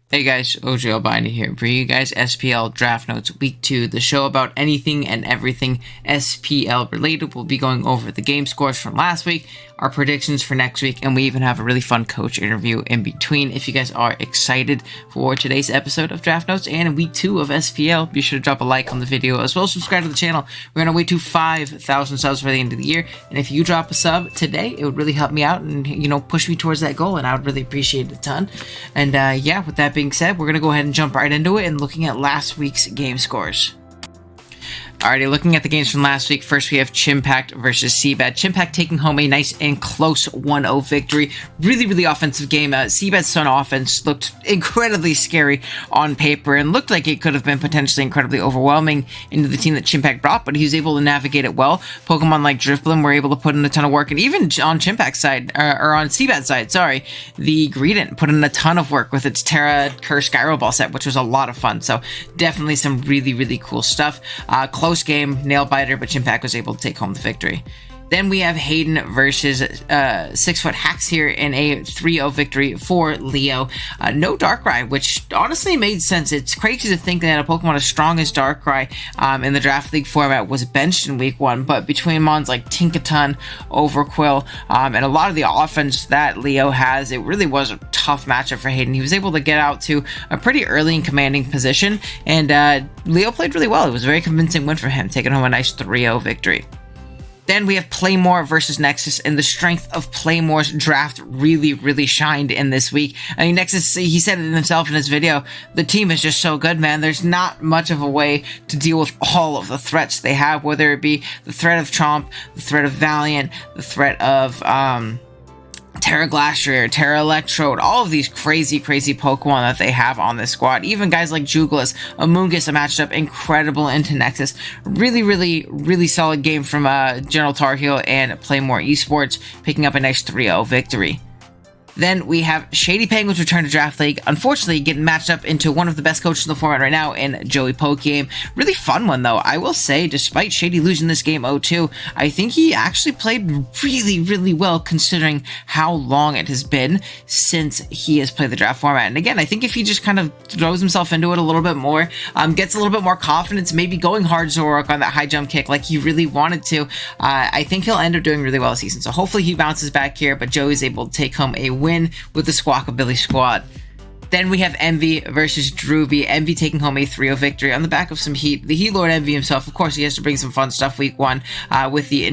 Hey guys, TheUziGunner here, bringing you guys SPL Draft Notes Week 2, the show about anything and everything SPL related. We'll be going over the game scores from last week, our predictions for next week, and we even have a really fun coach interview in between. If you guys are excited for today's episode of Draft Notes and Week 2 of SPL, be sure to drop a like on the video, as well as subscribe to the channel. We're on our way to 5,000 subs for the end of the year, and if you drop a sub today, it would really help me out and, push me towards that goal, and I would really appreciate it a ton. And yeah, with that being said, we're going to go ahead and jump right into it and looking at last week's game scores. Alrighty, looking at the games from last week, first we have Chimpact versus CBAD. Chimpact taking home a nice and close 1-0 victory. Really offensive game. CBAD's Sun offense looked incredibly scary on paper and looked like it could have been potentially incredibly overwhelming into the team that Chimpact brought, but he was able to navigate it well. Pokemon like Drifblim were able to put in a ton of work, and even on Chimpact's side, or on CBAD's side, sorry, the Greninja put in a ton of work with its Terra Curse Gyro Ball set, which was a lot of fun. So definitely some really cool stuff. Close game, nail biter, but Chimpact was able to take home the victory. Then we have Haydunn versus SixFtHax here in a 3-0 victory for Leo. No Darkrai, which honestly made sense. It's crazy to think that a Pokemon as strong as Darkrai in the Draft League format was benched in Week 1, but between mons like Tinkaton, Overquill, and a lot of the offense that Leo has, it really was a tough matchup for Haydunn. He was able to get out to a pretty early and commanding position, and Leo played really well. It was a very convincing win for him, taking home a nice 3-0 victory. Then we have Playmore versus Nexus, and the strength of Playmore's draft really shined in this week. I mean, Nexus, he said it himself in his video, the team is just so good, man. There's not much of a way to deal with all of the threats they have, whether it be the threat of Chomp, the threat of Valiant, the threat of, Terra Glacier, Terra Electrode, all of these crazy Pokemon that they have on this squad. Even guys like Jugelis, Amoonguss matched up incredible into Nexus. Really solid game from General Tar Heel and PlayMoreEsports, picking up a nice 3-0 victory. Then we have ShadyPenguin's return to Draft League, unfortunately getting matched up into one of the best coaches in the format right now in Joey Pokeaimmd. Really fun one though. I will say, despite Shady losing this game 0-2, I think he actually played really well considering how long it has been since he has played the draft format. And again, I think if he just kind of throws himself into it a little bit more, gets a little bit more confidence, maybe going hard Zoroark on that high jump kick like he really wanted to, I think he'll end up doing really well this season. So hopefully he bounces back here, but Joey's able to take home a win with the Squawkabilly squad. Then we have Emvee versus Drewby. Emvee taking home a 3-0 victory on the back of some heat. The Heat Lord Emvee himself, of course, he has to bring some fun stuff Week 1 with the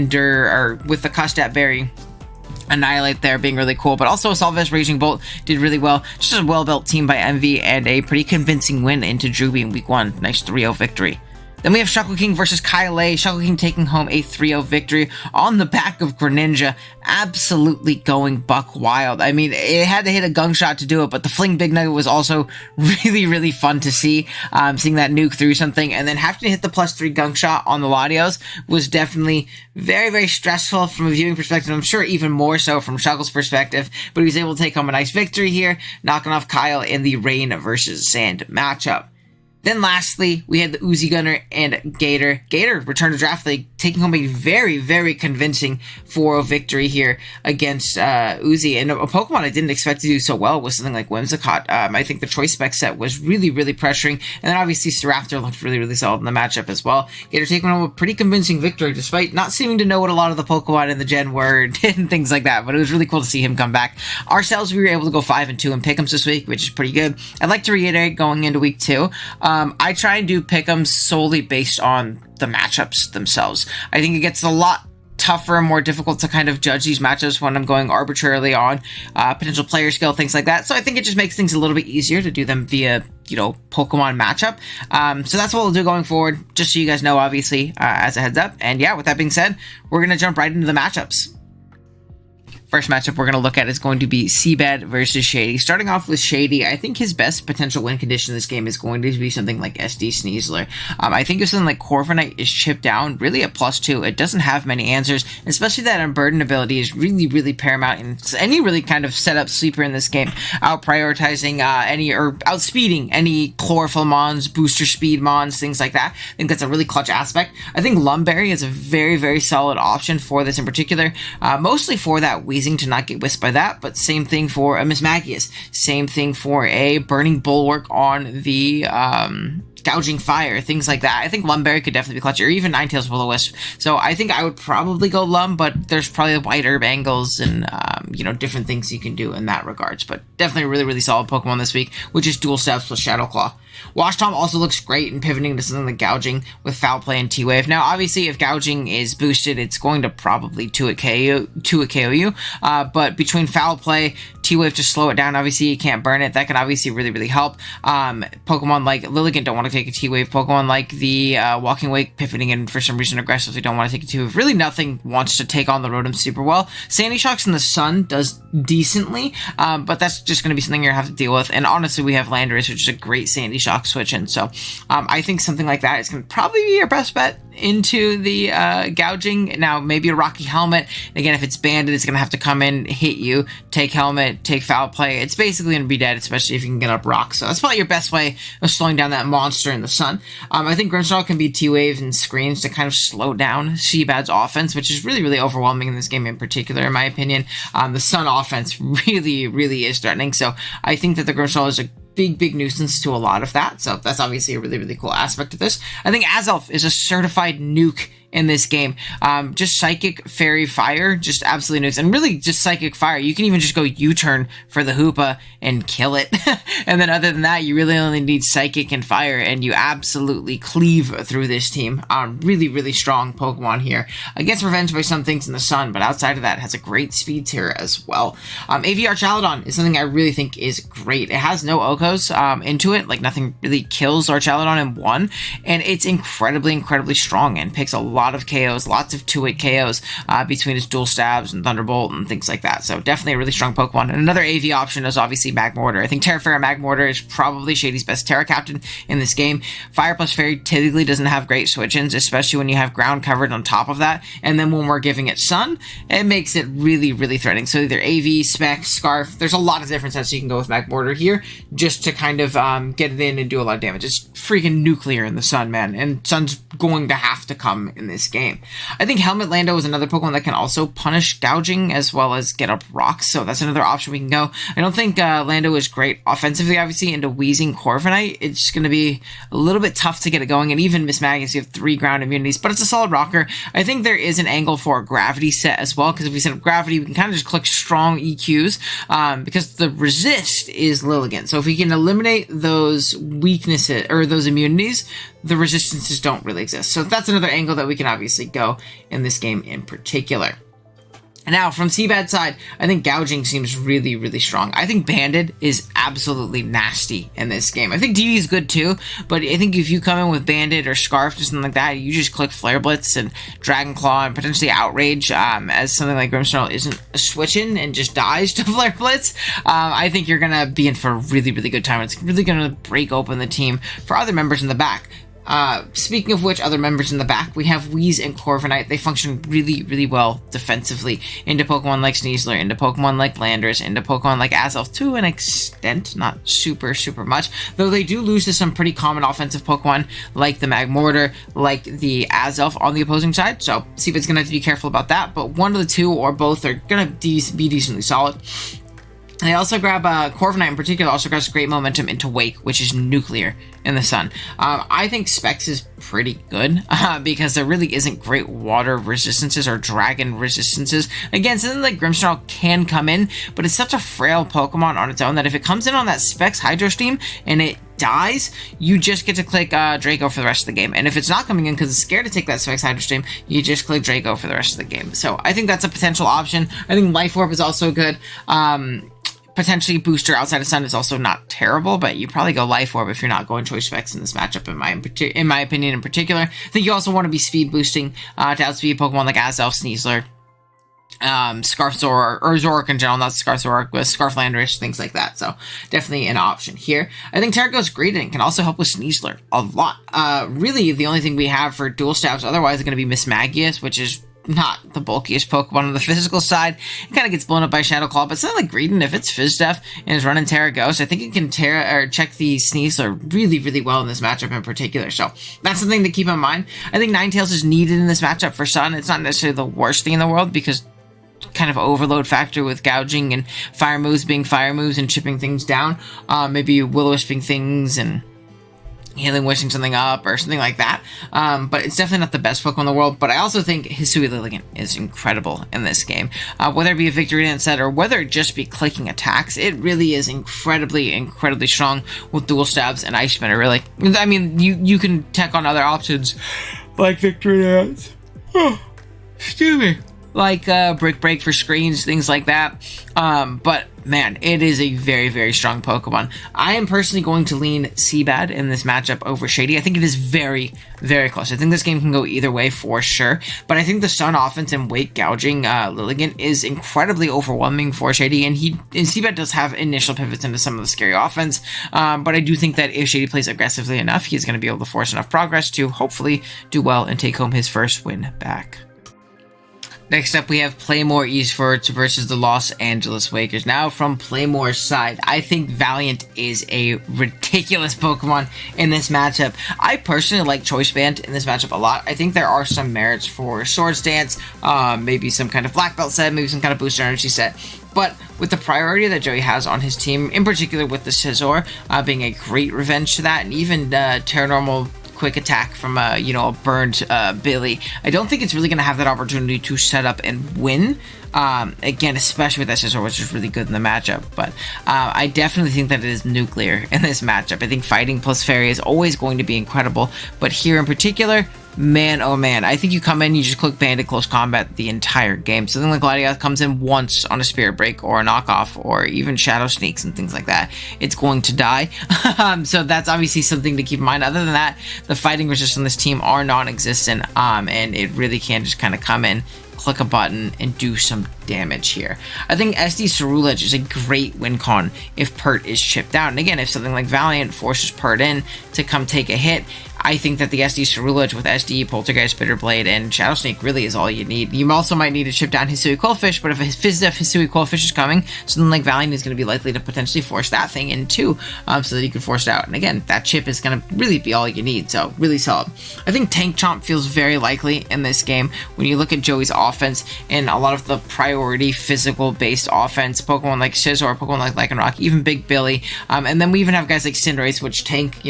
with the Custat Berry Annihilate there being really cool, but also a Salvez Raging Bolt did really well. Just a well-built team by Emvee and a pretty convincing win into Drewby in Week 1. Nice 3-0 victory. Then we have Shuckleking versus KyleAye. Shuckleking taking home a 3-0 victory on the back of Greninja. Absolutely going buck wild. I mean, it had to hit a gung shot to do it, but the Fling Big Nugget was also really fun to see. Seeing that nuke through something, and then having to hit the +3 gung shot on the Latios was definitely very stressful from a viewing perspective. I'm sure even more so from Shuckle's perspective, but he was able to take home a nice victory here, knocking off Kyle in the Rain versus Sand matchup. Then lastly, we had the TheUziGunner and Gator. Gator returned to Draft League, taking home a very convincing 4-0 victory here against Uzi. And a Pokemon I didn't expect to do so well was something like Whimsicott. I think the Choice Spec set was really pressuring. And then obviously Staraptor looked really solid in the matchup as well. Gator taking home a pretty convincing victory, despite not seeming to know what a lot of the Pokemon in the gen were and things like that. But it was really cool to see him come back. Ourselves, we were able to go 5-2 in pick'ems this week, which is pretty good. I'd like to reiterate going into Week 2. I try and do pick'ems solely based on the matchups themselves. I think it gets a lot tougher and more difficult to kind of judge these matchups when I'm going arbitrarily on potential player skill, things like that. So I think it just makes things a little bit easier to do them via, Pokemon matchup. So that's what we'll do going forward, just so you guys know, obviously, as a heads up. And yeah, with that being said, we're going to jump right into the matchups. First matchup we're going to look at is going to be CBAD versus Shady. Starting off with Shady, I think his best potential win condition in this game is going to be something like SD Sneasler. I think if something like Corviknight is chipped down, really a +2. It doesn't have many answers, especially that Unburden ability is really paramount in any really kind of setup sleeper in this game. Out prioritizing outspeeding any chlorophyll mons, booster speed mons, things like that. I think that's a really clutch aspect. I think Lumberry is a very solid option for this in particular, mostly for that Weasel amazing to not get whisked by that, but same thing for a Mismagius. Same thing for a Burning Bulwark on the Gouging Fire, things like that. I think Lumberry could definitely be clutch, or even Ninetales Will-O-Wisp. So I think I would probably go Lum, but there's probably White Herb angles and, different things you can do in that regards. But definitely a really, really solid Pokemon this week, which is Dual Stabs plus Shadow Claw. Wash Tom also looks great in pivoting to something like Gouging with Foul Play and T-Wave. Now, obviously, if Gouging is boosted, it's going to probably 2-hit KO you. But between Foul Play, T-Wave to slow it down, obviously you can't burn it. That can obviously really, really help. Pokemon like Lilligant don't want to take a T-Wave. Pokemon like the Walking Wake pivoting and for some reason aggressively don't want to take a T-Wave. Really nothing wants to take on the Rotom super well. Sandy Shocks in the Sun does decently, but that's just going to be something you're going to have to deal with. And honestly, we have Landorus, which is a great Sandy Shock switch in. So I think something like that is going to probably be your best bet into the Gouging. Now, maybe a Rocky Helmet. Again, if it's banded, it's going to have to come in, hit you, take Helmet, take Foul Play. It's basically going to be dead, especially if you can get up Rock. So that's probably your best way of slowing down that monster in the Sun. I think Grimmsnarl can be T-Waves and Screens to kind of slow down CBAD's offense, which is really, really overwhelming in this game in particular, in my opinion. The Sun offense really, really is threatening. So I think that the Grimmsnarl is a big nuisance to a lot of that. So that's obviously a really, really cool aspect of this. I think Azelf is a certified nuke in this game. Just Psychic, Fairy, Fire, just absolutely nukes. And really just Psychic Fire. You can even just go U-turn for the Hoopa and kill it. And then other than that, you really only need Psychic and Fire, and you absolutely cleave through this team. Really, really strong Pokemon here. Gets revenge by some things in the Sun, but outside of that, has a great speed tier as well. AV Archaludon is something I really think is great. It has no Okos into it. Like, nothing really kills Archaludon in one, and it's incredibly strong and picks a lot of KOs, lots of 2-hit KOs between his Dual Stabs and Thunderbolt and things like that. So definitely a really strong Pokemon. And another AV option is obviously Magmortar. I think Terra Magmortar is probably Shady's best Terra Captain in this game. Fire plus Fairy typically doesn't have great switch-ins, especially when you have ground covered on top of that. And then when we're giving it Sun, it makes it really, really threatening. So either AV, Spec, Scarf, there's a lot of different sets you can go with Magmortar here just to kind of get it in and do a lot of damage. It's freaking nuclear in the Sun, man. And Sun's going to have to come in this game. I think Helmet Lando is another Pokemon that can also punish Gouging as well as get up rocks, so that's another option we can go. I don't think Lando is great offensively, obviously, into Wheezing Corviknight. It's going to be a little bit tough to get it going, and even Mismagius, you have 3 ground immunities, but it's a solid rocker. I think there is an angle for a Gravity set as well, because if we set up Gravity, we can kind of just click strong EQs, because the resist is Lilligant. So if we can eliminate those weaknesses, or those immunities, the resistances don't really exist. So that's another angle that we can obviously go in this game in particular. Now, from CBAD side, I think Gouging seems really, really strong. I think Banded is absolutely nasty in this game. I think DD is good too, but I think if you come in with Banded or Scarf or something like that, you just click Flare Blitz and Dragon Claw and potentially Outrage, as something like Grimmsnarl isn't a switch-in and just dies to Flare Blitz. I think you're going to be in for a really, really good time. It's really going to break open the team for other members in the back. Speaking of which, other members in the back, we have Wheeze and Corviknight. They function really, really well defensively into Pokemon like Sneasler, into Pokemon like Landorus, into Pokemon like Azelf to an extent, not super much, though they do lose to some pretty common offensive Pokemon like the Magmortar, like the Azelf on the opposing side, so CBAD's gonna have to be careful about that, but one of the two or both are gonna be decently solid. And I also grab Corviknight in particular, also grabs great momentum into Wake, which is nuclear in the Sun. I think Specs is pretty good because there really isn't great water resistances or dragon resistances. Again, something like Grimmsnarl can come in, but it's such a frail Pokemon on its own that if it comes in on that Specs Hydro Steam and it dies, you just get to click Draco for the rest of the game. And if it's not coming in because it's scared to take that Specs Hydro Steam, you just click Draco for the rest of the game. So I think that's a potential option. I think Life Orb is also good. Potentially Booster outside of Sun is also not terrible, but you probably go Life Orb if you're not going Choice Specs in this matchup, in my opinion in particular. I think you also want to be speed boosting to outspeed Pokemon like Azelf, Sneasler, Scarf Zoroark, or Zoroark in general, not Scarf Zoroark, with Scarf Landorus, things like that. So definitely an option here. I think Terrago's Greedent can also help with Sneasler a lot. Really, the only thing we have for Dual Stabs otherwise is going to be Mismagius, which is not the bulkiest Pokemon on the physical side. It kind of gets blown up by Shadow Claw, but something like Greedent, if it's Fizz Def and is running Terra Ghost, I think it can check the Sneasler really, really well in this matchup in particular. So that's something to keep in mind. I think Ninetales is needed in this matchup for Sun. It's not necessarily the worst thing in the world because kind of overload factor with gouging and fire moves being fire moves and chipping things down. Maybe will-o-wisping things and healing wishing something up or something like that. But it's definitely not the best Pokemon in the world. But I also think Hisui Lilligant is incredible in this game. Whether it be a victory dance set or whether it just be clicking attacks, it really is incredibly strong with dual stabs and Ice Spinner, really. I mean, you can tech on other options like victory dance. Excuse me. Like Brick Break for screens, things like that. But man, it is a very strong Pokemon. I am personally going to lean CBAD in this matchup over Shady. I think it is very close. I think this game can go either way for sure. But I think the Sun offense and Wake gouging Lilligant is incredibly overwhelming for Shady. And CBAD does have initial pivots into some of the scary offense. But I do think that if Shady plays aggressively enough, he's going to be able to force enough progress to hopefully do well and take home his first win back. Next up, we have PlayMoreEsports versus the Los Angeles Lakers. Now, from Playmore's side, I think Valiant is a ridiculous Pokemon in this matchup. I personally like Choice Band in this matchup a lot. I think there are some merits for Swords Dance, maybe some kind of Black Belt set, maybe some kind of Booster Energy set. But with the priority that Joey has on his team, in particular with the Scizor being a great revenge to that, and even Terranormal quick attack from a burned Billy, I don't think it's really going to have that opportunity to set up and win. Again, especially with that Scizor, which is really good in the matchup. But I definitely think that it is nuclear in this matchup. I think fighting plus fairy is always going to be incredible. But here in particular, man, oh man, I think you come in, you just click Bandit Close Combat the entire game. Something like Gladiath comes in once on a Spirit Break or a Knockoff or even Shadow Sneaks and things like that, it's going to die. So that's obviously something to keep in mind. Other than that, the fighting resistance on this team are non-existent, and it really can just kind of come in, click a button, and do some damage here. I think SD Cerulege is a great win con if Pert is chipped down. And again, if something like Valiant forces Pert in to come take a hit, I think that the SD Cerulege with SD, Poltergeist, Bitterblade, and Shadow Snake really is all you need. You also might need to chip down Hisui Quillfish, but if a Fizdef Hisui Quillfish is coming, something like Valiant is going to be likely to potentially force that thing in too, so that you can force it out. And again, that chip is going to really be all you need, so really solid. I think Tank Chomp feels very likely in this game. When you look at Joey's offense and a lot of the priority physical-based offense, Pokemon like Scizor, Pokemon like Lycanroc, even Big Billy, and then we even have guys like Cinderace, which tank,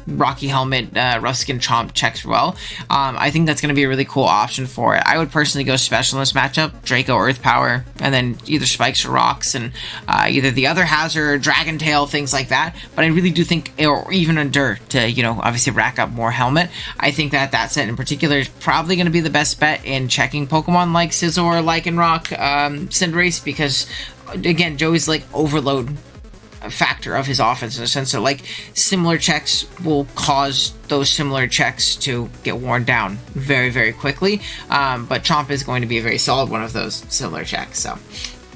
Rocky Helmet, Ruskin Chomp checks well. I think that's going to be a really cool option for it. I would personally go special in this matchup, Draco Earth Power, and then either Spikes or Rocks, and either the other Hazard, Dragon Tail, things like that. But I really do think, or even Endure to, obviously rack up more Helmet. I think that set in particular is probably going to be the best bet in checking Pokemon like Scizor, Lycanroc, Cinderace, because again, Joey's like overload factor of his offense in a sense. So like similar checks will cause those similar checks to get worn down very quickly. But Chomp is going to be a very solid one of those similar checks. So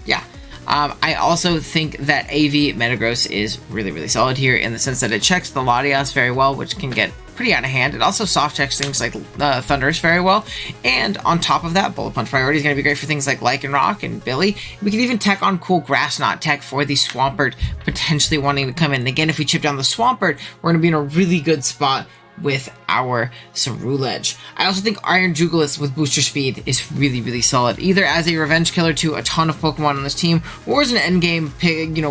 yeah. I also think that AV Metagross is really solid here in the sense that it checks the Latias very well, which can get pretty out of hand. It also soft checks things like Thundurus very well, and on top of that, Bullet Punch priority is going to be great for things like Lycanroc and Billy. We can even tech on cool Grass Knot tech for the Swampert potentially wanting to come in. And again, if we chip down the Swampert, we're going to be in a really good spot with our Cerulege. I also think Iron Jugulis with booster speed is really solid, either as a revenge killer to a ton of Pokemon on this team, or as an endgame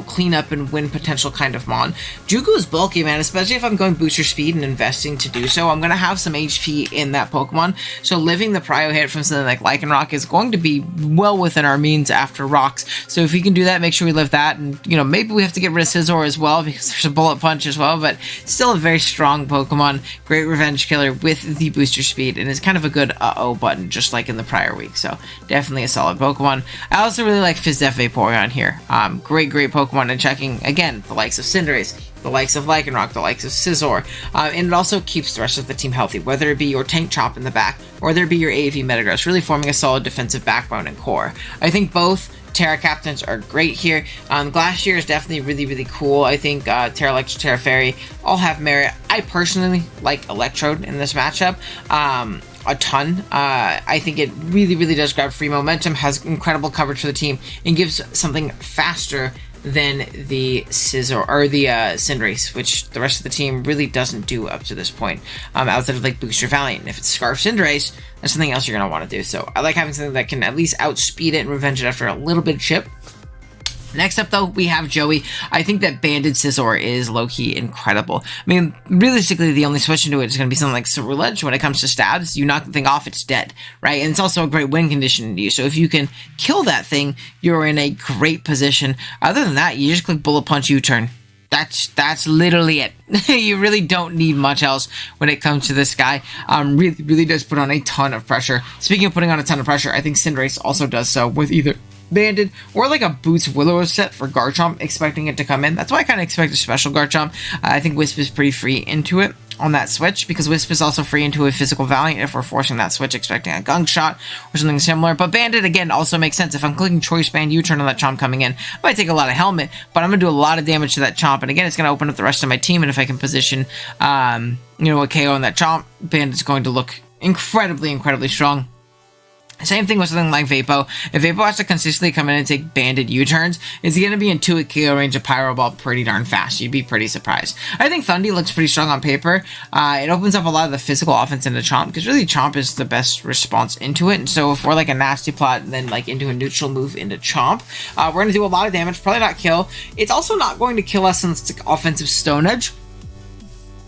clean up and win potential kind of mon. Jugu is bulky, man, especially if I'm going booster speed and investing to do so. I'm going to have some HP in that Pokemon, so living the prio hit from something like Lycanroc is going to be well within our means after Rocks. So if we can do that, make sure we live that, and maybe we have to get rid of Scizor as well because there's a Bullet Punch as well, but still a very strong Pokemon. Great revenge killer with the booster speed, and it's kind of a good uh-oh button, just like in the prior week. So definitely a solid Pokemon. I also really like Fizdef Vaporeon here. Great Pokemon in checking, again, the likes of Cinderace, the likes of Lycanroc, the likes of Scizor, and it also keeps the rest of the team healthy, whether it be your Tank Chomp in the back, or whether it be your AV Metagross, really forming a solid defensive backbone and core. I think both Terra Captains are great here. Glacier is definitely really cool. I think Terra Electric, Terra Fairy all have merit. I personally like Electrode in this matchup a ton. I think it really does grab free momentum, has incredible coverage for the team, and gives something faster than the Scizor or the Cinderace, which the rest of the team really doesn't do up to this point. Outside of like Booster Valiant. If it's Scarf Cinderace, that's something else you're gonna want to do. So I like having something that can at least outspeed it and revenge it after a little bit of chip. Next up, though, we have Joey. I think that Banded Scizor is low-key incredible. I mean, realistically, the only switch into it is going to be something like Ceruledge. When it comes to stabs, you knock the thing off, it's dead, right? And it's also a great win condition to use. So if you can kill that thing, you're in a great position. Other than that, you just click Bullet Punch U-turn. That's literally it. You really don't need much else when it comes to this guy. Really does put on a ton of pressure. Speaking of putting on a ton of pressure, I think Cinderace also does so with either Banded or like a Boots Willow set for Garchomp, expecting it to come in. That's why I kind of expect a special Garchomp. I think Wisp is pretty free into it on that switch, because Wisp is also free into a Physical Valiant if we're forcing that switch, expecting a Gunk Shot or something similar. But Banded, again, also makes sense. If I'm clicking Choice Band U-turn on that Chomp coming in, I might take a lot of Helmet, but I'm going to do a lot of damage to that Chomp, and again, it's going to open up the rest of my team, and if I can position, a KO on that Chomp, Bandit's going to look incredibly strong. Same thing with something like Vapo. If Vapo has to consistently come in and take Banded U-turns, it's going to be in 2-hit KO range of Pyro Ball pretty darn fast. You'd be pretty surprised. I think Thundy looks pretty strong on paper. It opens up a lot of the physical offense into Chomp, because really Chomp is the best response into it. And so if we're like a nasty plot and then like into a neutral move into Chomp, we're going to do a lot of damage, probably not kill. It's also not going to kill us since it's like offensive Stone Edge.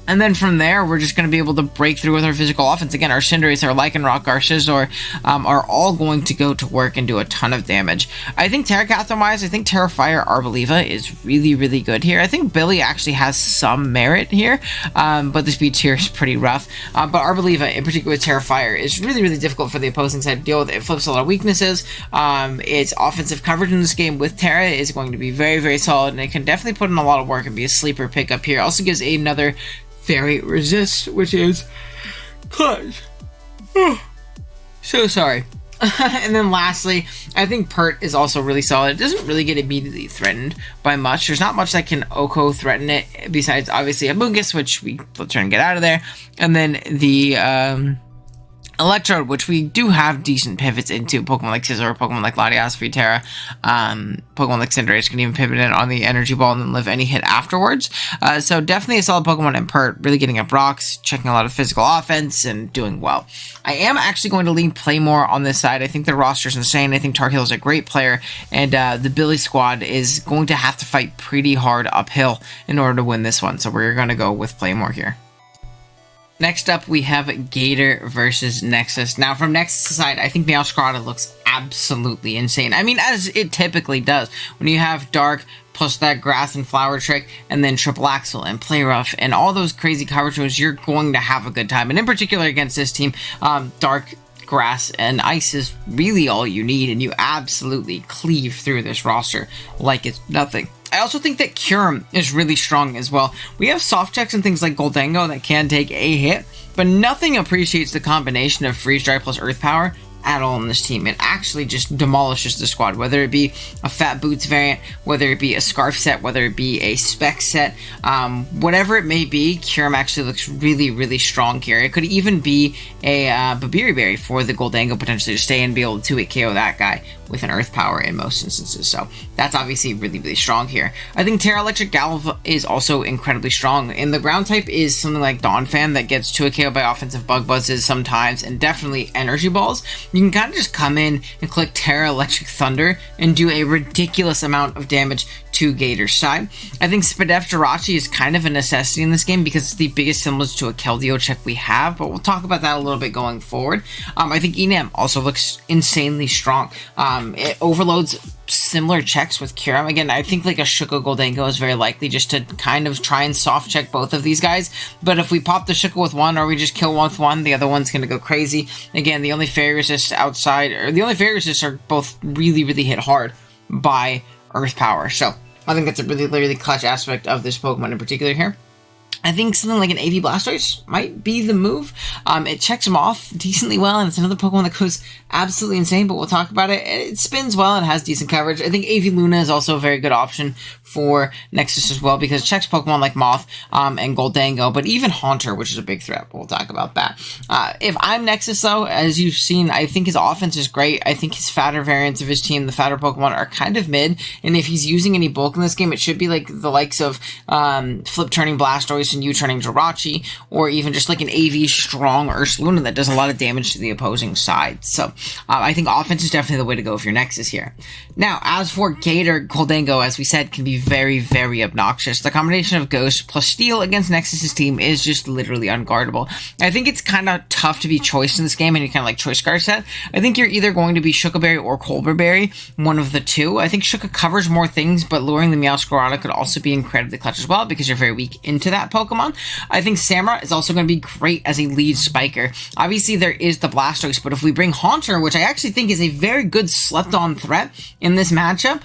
And then from there, we're just going to be able to break through with our physical offense. Again, our Cinderace, our Lycanroc, our Scizor are all going to go to work and do a ton of damage. I think Terracathon-wise, I think Terrafire Arboliva is really good here. I think Billy actually has some merit here, but the speed tier is pretty rough. But Arboliva, in particular with Terrafire, is really difficult for the opposing side to deal with. It flips a lot of weaknesses. Its offensive coverage in this game with Terra is going to be very solid, and it can definitely put in a lot of work and be a sleeper pickup here. Also gives another Fairy Resist, which is clutch. So sorry. And then lastly, I think Pert is also really solid. It doesn't really get immediately threatened by much. There's not much that can Oko threaten it, besides obviously a Bungus, which we will try and get out of there. And then the Electrode, which we do have decent pivots into. Pokemon like Scizor, Pokemon like Latias, Terra, Pokemon like Cinderace can even pivot in on the Energy Ball and then live any hit afterwards. So definitely a solid Pokemon in Pert, really getting up rocks, checking a lot of physical offense, and doing well. I am actually going to lean Playmore on this side. I think the roster's insane. I think Tarkil is a great player, and the Billy squad is going to have to fight pretty hard uphill in order to win this one. So we're going to go with Playmore here. Next up, we have Gator versus Nexus. Now, from Nexus' side, I think Meowscarada looks absolutely insane. I mean, as it typically does. When you have Dark, plus that Grass and Flower trick, and then Triple Axle and Play Rough, and all those crazy coverage moves, you're going to have a good time. And in particular against this team, Dark, Grass, and Ice is really all you need, and you absolutely cleave through this roster like it's nothing. I also think that Kyurem is really strong as well. We have soft checks and things like Goldango that can take a hit, but nothing appreciates the combination of Freeze Dry plus Earth Power at all in this team. It actually just demolishes the squad, whether it be a Fat Boots variant, whether it be a Scarf set, whether it be a Spec set, whatever it may be. Kyurem actually looks really strong here. It could even be a Babiri Berry for the Goldango potentially to stay and be able to 2-hit KO that guy with an Earth Power in most instances. So that's obviously really strong here. I think Terra Electric Galva is also incredibly strong. And the ground type is something like Donphan that gets 2-hit KO by offensive Bug Buzzes sometimes, and definitely Energy Balls. You can kind of just come in and click Terra Electric Thunder and do a ridiculous amount of damage to Gator's side. I think Spadef Jirachi is kind of a necessity in this game because it's the biggest semblance to a Keldeo check we have, but we'll talk about that a little bit going forward. I think Enam also looks insanely strong. It overloads similar checks with Kyurem. Again, I think like a Shuckle Goldango is very likely just to kind of try and soft check both of these guys, but if we pop the Shuckle with one or we just kill one with one, the other one's going to go crazy. Again, the only fairy resists outside, or the only fairy resists are both really hit hard by Earth Power. So I think that's a really clutch aspect of this Pokemon in particular here. I think something like an AV Blastoise might be the move. It checks him off decently well, and it's another Pokemon that goes absolutely insane, but we'll talk about it. It spins well and has decent coverage. I think AV Luna is also a very good option for Nexus as well, because it checks Pokemon like Moth and Goldango, but even Haunter, which is a big threat. We'll talk about that. If I'm Nexus, though, as you've seen, I think his offense is great. I think his fatter variants of his team, the fatter Pokemon, are kind of mid, and if he's using any bulk in this game, it should be like the likes of Flip turning Blastoise and U-turning Jirachi, or even just like an AV strong Ursaluna that does a lot of damage to the opposing side. So I think offense is definitely the way to go if you're Nexus here. Now, as for Gator, Goldango, as we said, can be very, very obnoxious. The combination of Ghost plus Steel against Nexus's team is just literally unguardable. I think it's kind of tough to be choiced in this game, and you kind of like choice card set. I think you're either going to be Shuckleberry or Colberberry, one of the two. I think Shuka covers more things, but luring the Meowscarada could also be incredibly clutch as well, because you're very weak into that Pokemon. I think Samurott is also going to be great as a lead spiker. Obviously, there is the Blastoise, but if we bring Haunter, which I actually think is a very good slept-on threat in this matchup,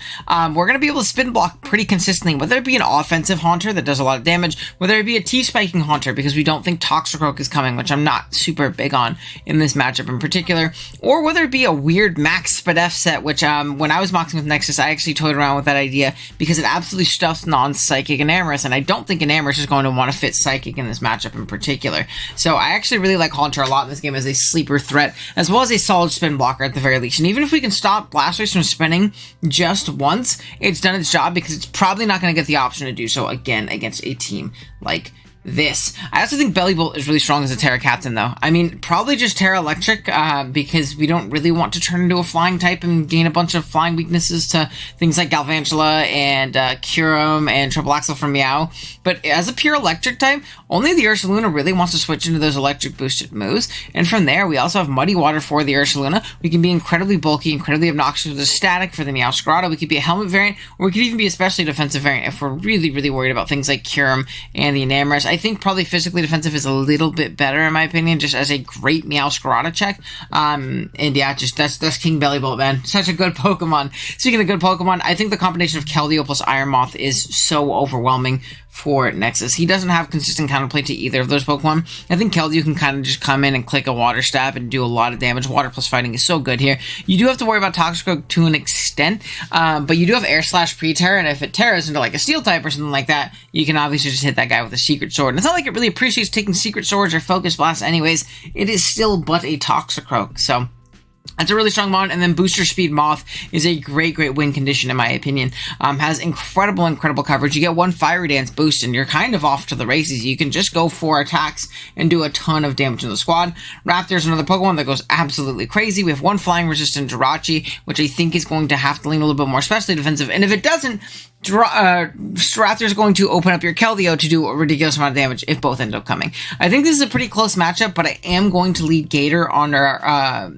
we're going to be able to spin block pretty consistently, whether it be an offensive Haunter that does a lot of damage, whether it be a T-spiking Haunter, because we don't think Toxicroak is coming, which I'm not super big on in this matchup in particular, or whether it be a weird Max SPF set, which when I was boxing with Nexus, I actually toyed around with that idea because it absolutely stuffs non-Psychic and Amorous, and I don't think an Amorous is going to want to fit Psychic in this matchup in particular. So I actually really like Haunter a lot in this game as a sleeper threat, as well as a solid spin blocker at the very least. And even if we can stop Blastoise from spinning just once, it's done its job, because it's probably not going to get the option to do so again against a team like this. I also think Bellybolt is really strong as a Terra Captain, though. I mean, probably just Terra Electric, because we don't really want to turn into a flying type and gain a bunch of flying weaknesses to things like Galvantula and Kyurem and Triple Axle from Meow. But as a pure electric type, only the Ursaluna really wants to switch into those electric boosted moves. And from there, we also have Muddy Water for the Ursaluna. We can be incredibly bulky, incredibly obnoxious with the static for the Meowscarada. We could be a helmet variant, or we could even be a specially defensive variant if we're really, really worried about things like Kyurem and the Enamorous. I think probably physically defensive is a little bit better, in my opinion, just as a great Meowscarada check. And yeah, just that's King Bellybolt, man. Such a good Pokemon. Speaking of good Pokemon, I think the combination of Keldeo plus Iron Moth is so overwhelming for Nexus. He doesn't have consistent counterplay to either of those Pokemon. I think Keldeo can kind of just come in and click a Water Stab and do a lot of damage. Water plus Fighting is so good here. You do have to worry about Toxicroak to an extent, but you do have Air Slash pre-Terra, and if it Terras into like a Steel type or something like that, you can obviously just hit that guy with a Secret Sword. And it's not like it really appreciates taking Secret Swords or Focus Blasts anyways. It is still but a Toxicroak, so that's a really strong mod. And then Booster Speed Moth is a great win condition, in my opinion. Has incredible coverage. You get one Fiery Dance boost and you're kind of off to the races. You can just go 4 attacks and do a ton of damage to the squad. Raptor is another Pokemon that goes absolutely crazy. We have one Flying Resistant Jirachi, which I think is going to have to lean a little bit more especially defensive. And if it doesn't, Raptor is going to open up your Keldeo to do a ridiculous amount of damage if both end up coming. I think this is a pretty close matchup, but I am going to lead Gator on our...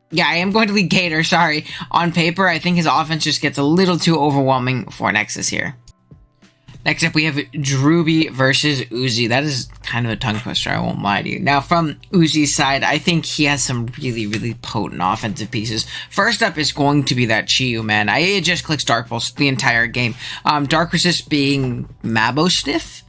I am going to lead Gator, sorry, on paper. I think his offense just gets a little too overwhelming for Nexus here. Next up, we have Drewby versus Uzi. That is kind of a tongue twister, I won't lie to you. Now, from Uzi's side, I think he has some really potent offensive pieces. First up is going to be that Chi-Yu, man. It just clicks Dark Pulse the entire game. Dark Resist being Mabo Stiff.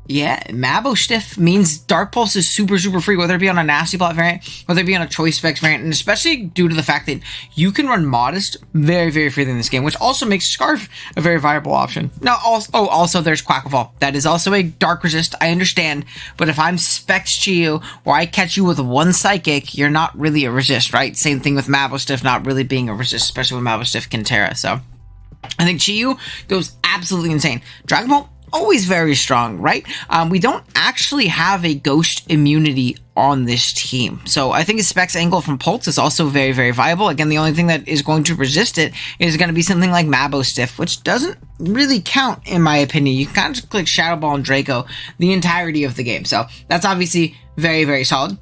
Yeah, Mabo Stiff means Dark Pulse is super free, whether it be on a Nasty Plot variant, whether it be on a Choice Specs variant, and especially due to the fact that you can run Modest very freely in this game, which also makes Scarf a very viable option. Now, also there's Quackleval. That is also a Dark Resist, I understand, but if I'm Specs Chi-Yu, or I catch you with one Psychic, you're not really a resist, right? Same thing with Mabo Stiff not really being a resist, especially when Mabo Stiff can Terra, so I think Chi-Yu goes absolutely insane. Dragon Ball, always very strong, right? We don't actually have a ghost immunity on this team. So I think his Specs angle from Pulse is also very viable. Again, the only thing that is going to resist it is going to be something like Mabo Stiff, which doesn't really count in my opinion. You can kind of just click Shadow Ball and Draco the entirety of the game. So that's obviously very solid.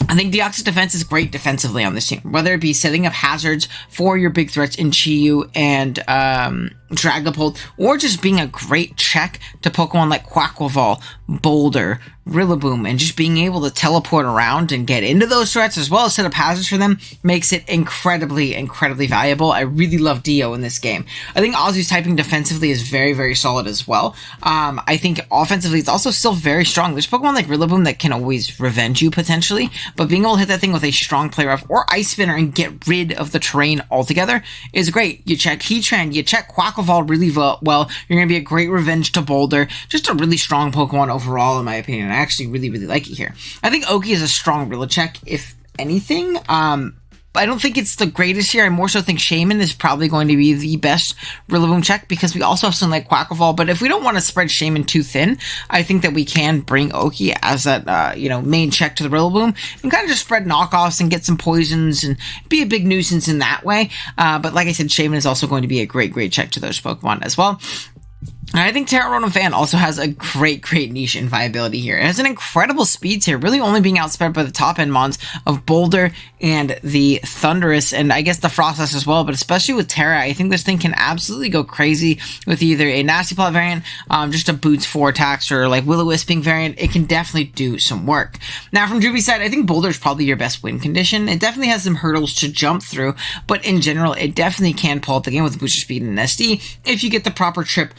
I think Deoxys defense is great defensively on this team, whether it be setting up hazards for your big threats in Chi-Yu and Dragapult, or just being a great check to Pokemon like Quackleval, Boulder, Rillaboom and just being able to teleport around and get into those threats as well as set up hazards for them makes it incredibly, incredibly valuable. I really love Dio in this game. I think Ozzy's typing defensively is very, very solid as well. I think offensively it's also still very strong. There's Pokemon like Rillaboom that can always revenge you potentially, but being able to hit that thing with a strong play rough or Ice Spinner and get rid of the terrain altogether is great. You check Heatran, you check Quaquaval really well. You're going to be a great revenge to Boulder. Just a really strong Pokemon overall in my opinion. I actually really, really like it here. I think Oki is a strong Rilla check, if anything. I don't think it's the greatest here. I more so think Shaman is probably going to be the best Rillaboom check because we also have something like Quaquaval. But if we don't want to spread Shaman too thin, I think that we can bring Oki as that, main check to the Rillaboom and kind of just spread knockoffs and get some poisons and be a big nuisance in that way. But like I said, Shaman is also going to be a great, great check to those Pokemon as well. And I think Terra Rotom Fan also has a great, great niche in viability here. It has an incredible speed tier, really only being outsped by the top-end mons of Boulder and the Thundurus, and I guess the Frostless as well, but especially with Terra, I think this thing can absolutely go crazy with either a Nasty Plot variant, just a Boots 4 attacks, or like Will-O-Wisping variant. It can definitely do some work. Now, from Drewby's side, I think Boulder is probably your best win condition. It definitely has some hurdles to jump through, but in general, it definitely can pull up the game with booster speed and SD if you get the proper chip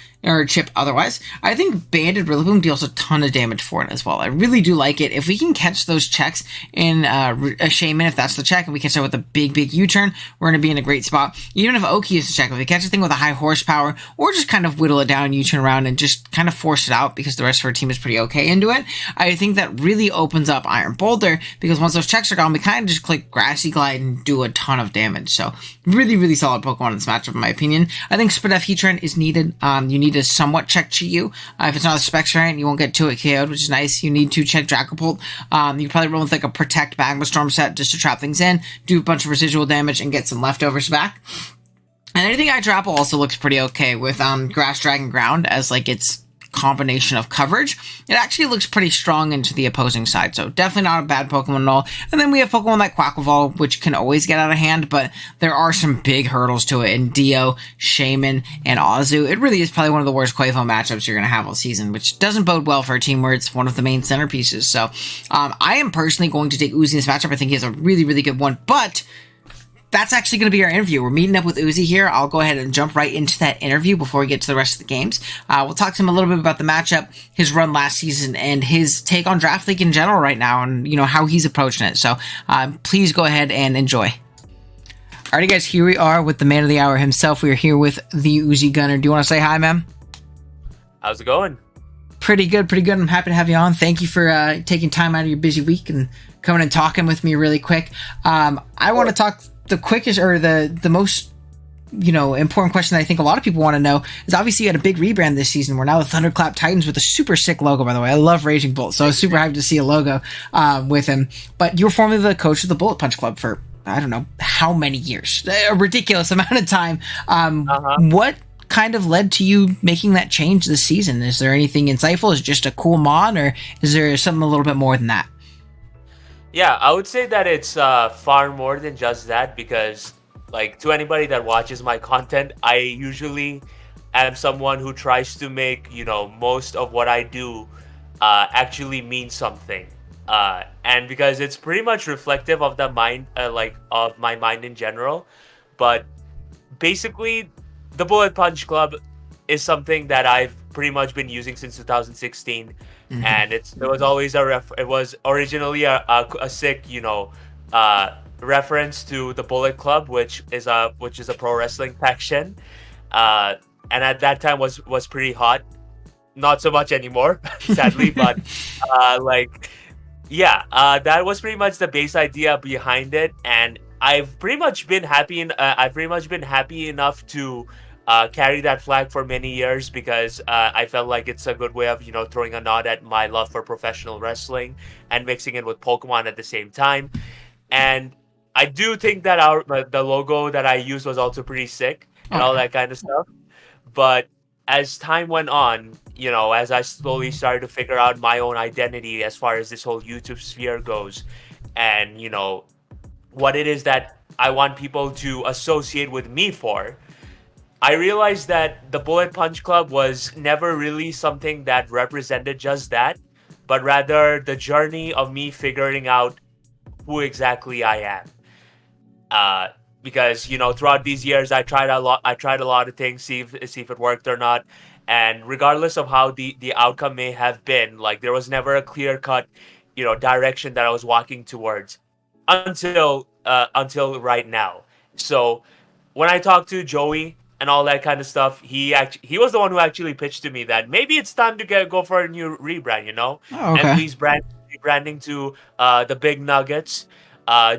otherwise. I think Banded Rillaboom deals a ton of damage for it as well. I really do like it. If we can catch those checks in a Shaman, if that's the check, and we catch it with a big, big U-turn, we're going to be in a great spot. Even if Oki is the check, if we catch a thing with a high horsepower, or just kind of whittle it down, U-turn around, and just kind of force it out because the rest of our team is pretty okay into it, I think that really opens up Iron Boulder, because once those checks are gone, we kind of just click Grassy Glide and do a ton of damage. So really, really solid Pokemon in this matchup, in my opinion. I think SPL Heatran is needed. You need to somewhat check Chi-Yu. If it's not a Specs variant, you won't get to it KO'd, which is nice. You need to check Dracopult. You can probably run with like a Protect Magma Storm set just to trap things in, do a bunch of residual damage, and get some leftovers back. And I think iTrapple also looks pretty okay with Grass Dragon Ground as like its combination of coverage. It actually looks pretty strong into the opposing side, so definitely not a bad Pokemon at all. And then we have Pokemon like Quaquaval, which can always get out of hand, but there are some big hurdles to it in Dio, Shaman, and Azu. It really is probably one of the worst Quavo matchups you're going to have all season, which doesn't bode well for a team where it's one of the main centerpieces. So I am personally going to take Uzi in this matchup. I think he has a really, really good one, but that's actually going to be our interview. We're meeting up with Uzi here. I'll go ahead and jump right into that interview before we get to the rest of the games. We'll talk to him a little bit about the matchup, his run last season, and his take on Draft League in general right now, and how he's approaching it. So please go ahead and enjoy. Alrighty, guys, here we are with the man of the hour himself. We are here with TheUziGunner. Do you want to say hi, man? How's it going? Pretty good, pretty good. I'm happy to have you on. Thank you for taking time out of your busy week and coming and talking with me really quick. I want to talk the quickest or the most important question that I think a lot of people want to know is, obviously you had a big rebrand this season. We're now the Thunderclap Titans with a super sick logo, by the way. I love Raging Bolt, so I was super hyped to see a logo with him. But you were formerly the coach of the Bullet Punch Club for I don't know how many years, a ridiculous amount of time. What kind of led to you making that change this season? Is there anything insightful? Is it just a cool mod, or is there something a little bit more than that? Yeah, I would say that it's far more than just that, because like to anybody that watches my content, I usually am someone who tries to make most of what I do actually mean something, and because it's pretty much reflective of the mind, of my mind in general. But basically, the Bullet Punch Club is something that I've pretty much been using since 2016. And it was always it was originally a sick reference to the Bullet Club, which is a pro wrestling faction, and at that time was pretty hot. Not so much anymore, sadly, but that was pretty much the base idea behind it, and I've pretty much been happy enough to carry that flag for many years, because I felt like it's a good way of throwing a nod at my love for professional wrestling and mixing it with Pokemon at the same time. And I do think that the logo that I used was also pretty sick and all that kind of stuff. But as time went on, as I slowly started to figure out my own identity as far as this whole YouTube sphere goes, and what it is that I want people to associate with me for, I realized that the Bullet Punch Club was never really something that represented just that, but rather the journey of me figuring out who exactly I am. Because throughout these years, I tried a lot. I tried a lot of things, see if it worked or not. And regardless of how the outcome may have been, like there was never a clear cut, direction that I was walking towards until right now. So when I talked to Joey and all that kind of stuff, he was the one who actually pitched to me that maybe it's time to go for a new rebrand. Oh, okay. Emvee's rebranding to the Big Nuggets.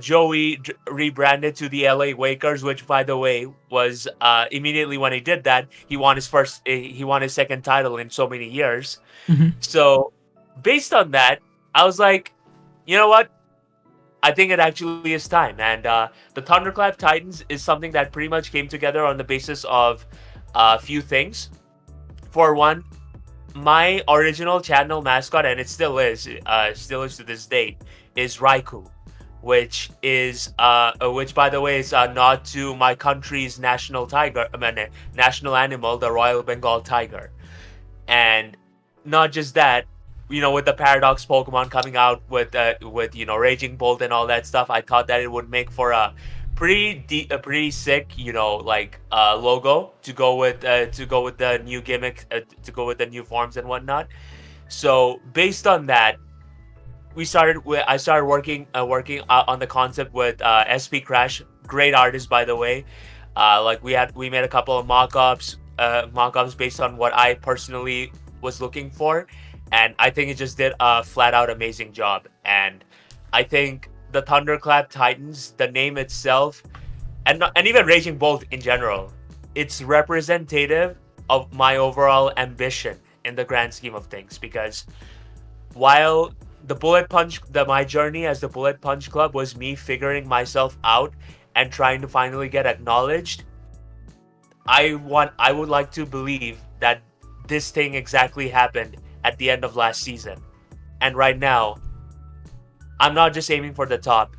Joey rebranded to the LA Wakers, which, by the way, was immediately when he did that, he won his second title in so many years. Mm-hmm. So, based on that, I was like, you know what? I think it actually is time. And the Thunderclap Titans is something that pretty much came together on the basis of a few things. For one, my original channel mascot, and it still is to this date, is Raikou, which by the way is a nod to my country's national national animal, the Royal Bengal tiger. And not just that, with the Paradox Pokemon coming out with Raging Bolt and all that stuff, I thought that it would make for a pretty sick, logo to go with the new gimmick, to go with the new forms and whatnot. So based on that, I started working on the concept with SP Crash, great artist by the way. We made a couple of mock-ups based on what I personally was looking for, and I think it just did a flat out amazing job. And I think the Thunderclap Titans, the name itself, and even Raging Bolt in general, it's representative of my overall ambition in the grand scheme of things. Because while my journey as the Bullet Punch Club was me figuring myself out and trying to finally get acknowledged, I would like to believe that this thing exactly happened at the end of last season. And right now, I'm not just aiming for the top.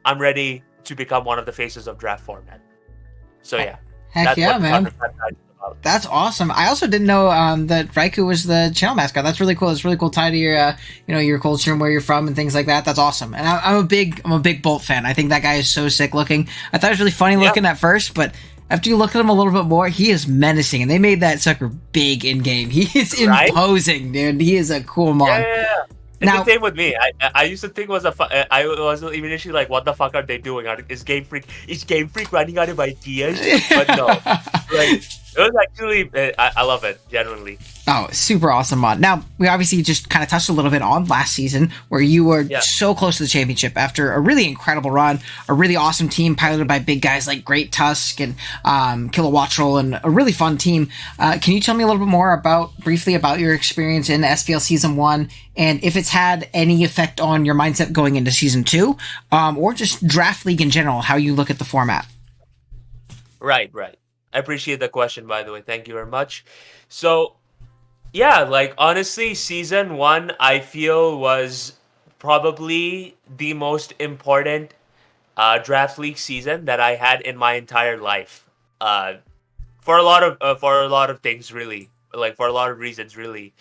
I'm ready to become one of the faces of draft format. So yeah. Heck yeah, man. That's awesome. I also didn't know that Raikou was the channel mascot. That's really cool. It's really cool tie to your your culture and where you're from and things like that. That's awesome. And I'm a big Bolt fan. I think that guy is so sick looking. I thought it was really funny looking at first, but after you look at him a little bit more, he is menacing, and they made that sucker big in game. He is imposing, dude. He is a cool mon. Yeah. It's the same with me. I used to think I was initially like, what the fuck are they doing? Is Game Freak running out of ideas? But no, like it was actually I love it genuinely. Oh, super awesome mod. Now, we obviously just kind of touched a little bit on last season where you were so close to the championship after a really incredible run, a really awesome team piloted by big guys like Great Tusk and Kilowattrel, and a really fun team. Can you tell me a little bit more briefly about your experience in SPL Season 1 and if it's had any effect on your mindset going into Season 2 or just Draft League in general, how you look at the format? Right. I appreciate the question, by the way. Thank you very much. So, yeah, like honestly, Season 1 I feel was probably the most important draft league season that I had in my entire life. For a lot of things, really, like for a lot of reasons, really.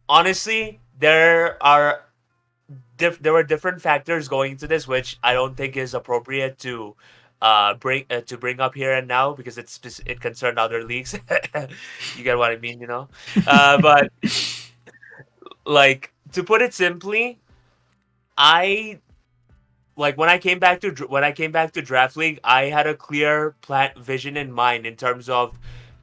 Honestly, there were different factors going into this, which I don't think is appropriate to bring up here and now because it concerned other leagues. You get what I mean, but like to put it simply, when I came back to Draft League, I had a clear vision in mind in terms of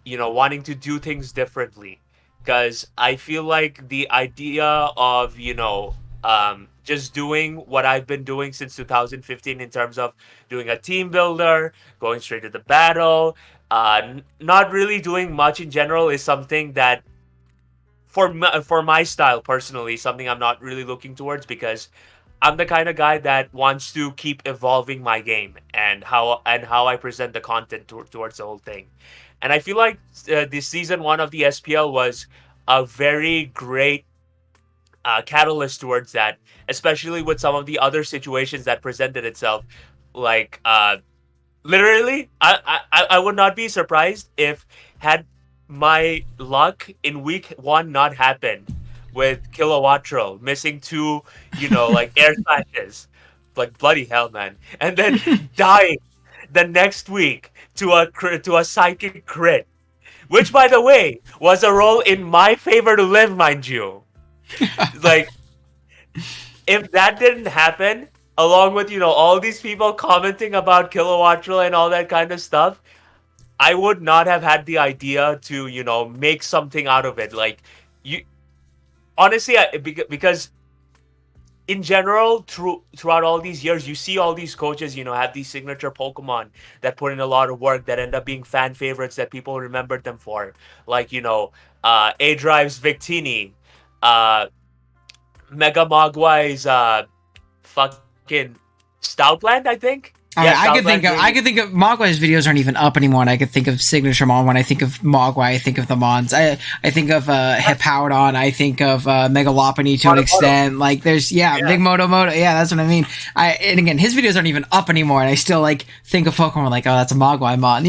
wanting to do things differently, because I feel like the idea of just doing what I've been doing since 2015 in terms of doing a team builder, going straight to the battle, not really doing much in general is something that, for my style personally, something I'm not really looking towards, because I'm the kind of guy that wants to keep evolving my game and how I present the content towards the whole thing. And I feel like this Season 1 of the SPL was a very great catalyst towards that, especially with some of the other situations that presented itself. Like literally, I would not be surprised if, had my luck in week 1 not happened, with Kilowattrel missing two, like air slashes, like bloody hell, man, and then dying the next week to a psychic crit, which by the way was a role in my favor to live, mind you. Like, if that didn't happen, along with all these people commenting about Kilowattrel and all that kind of stuff, I would not have had the idea to make something out of it. Like, you honestly, because in general, throughout all these years, you see all these coaches, have these signature Pokemon that put in a lot of work that end up being fan favorites that people remembered them for. Like, A Drive's Victini, uh, Mega Mogwai's fucking Stoutland, I think. Yeah, I could think of Mogwai's videos aren't even up anymore, and I could think of Signature Mon. When I think of Mogwai, I think of the Mons. I think of Hippowdon. I think of Megalopony to an extent. Like, there's Big Moto. Yeah, that's what I mean. And again, his videos aren't even up anymore, and I still like think of Pokemon like, oh, that's a Mogwai Mon,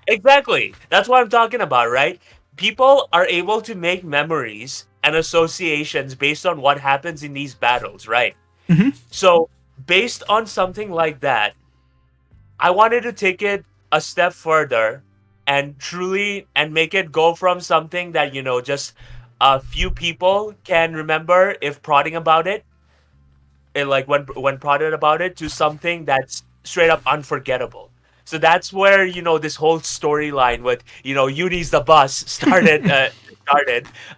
Exactly. That's what I'm talking about, right? People are able to make memories and associations based on what happens in these battles, right? Mm-hmm. So, based on something like that, I wanted to take it a step further and make it go from something that, just a few people can remember if prodding about it, and like when prodded about it, to something that's straight up unforgettable. So that's where, this whole storyline with, Uni's the bus started,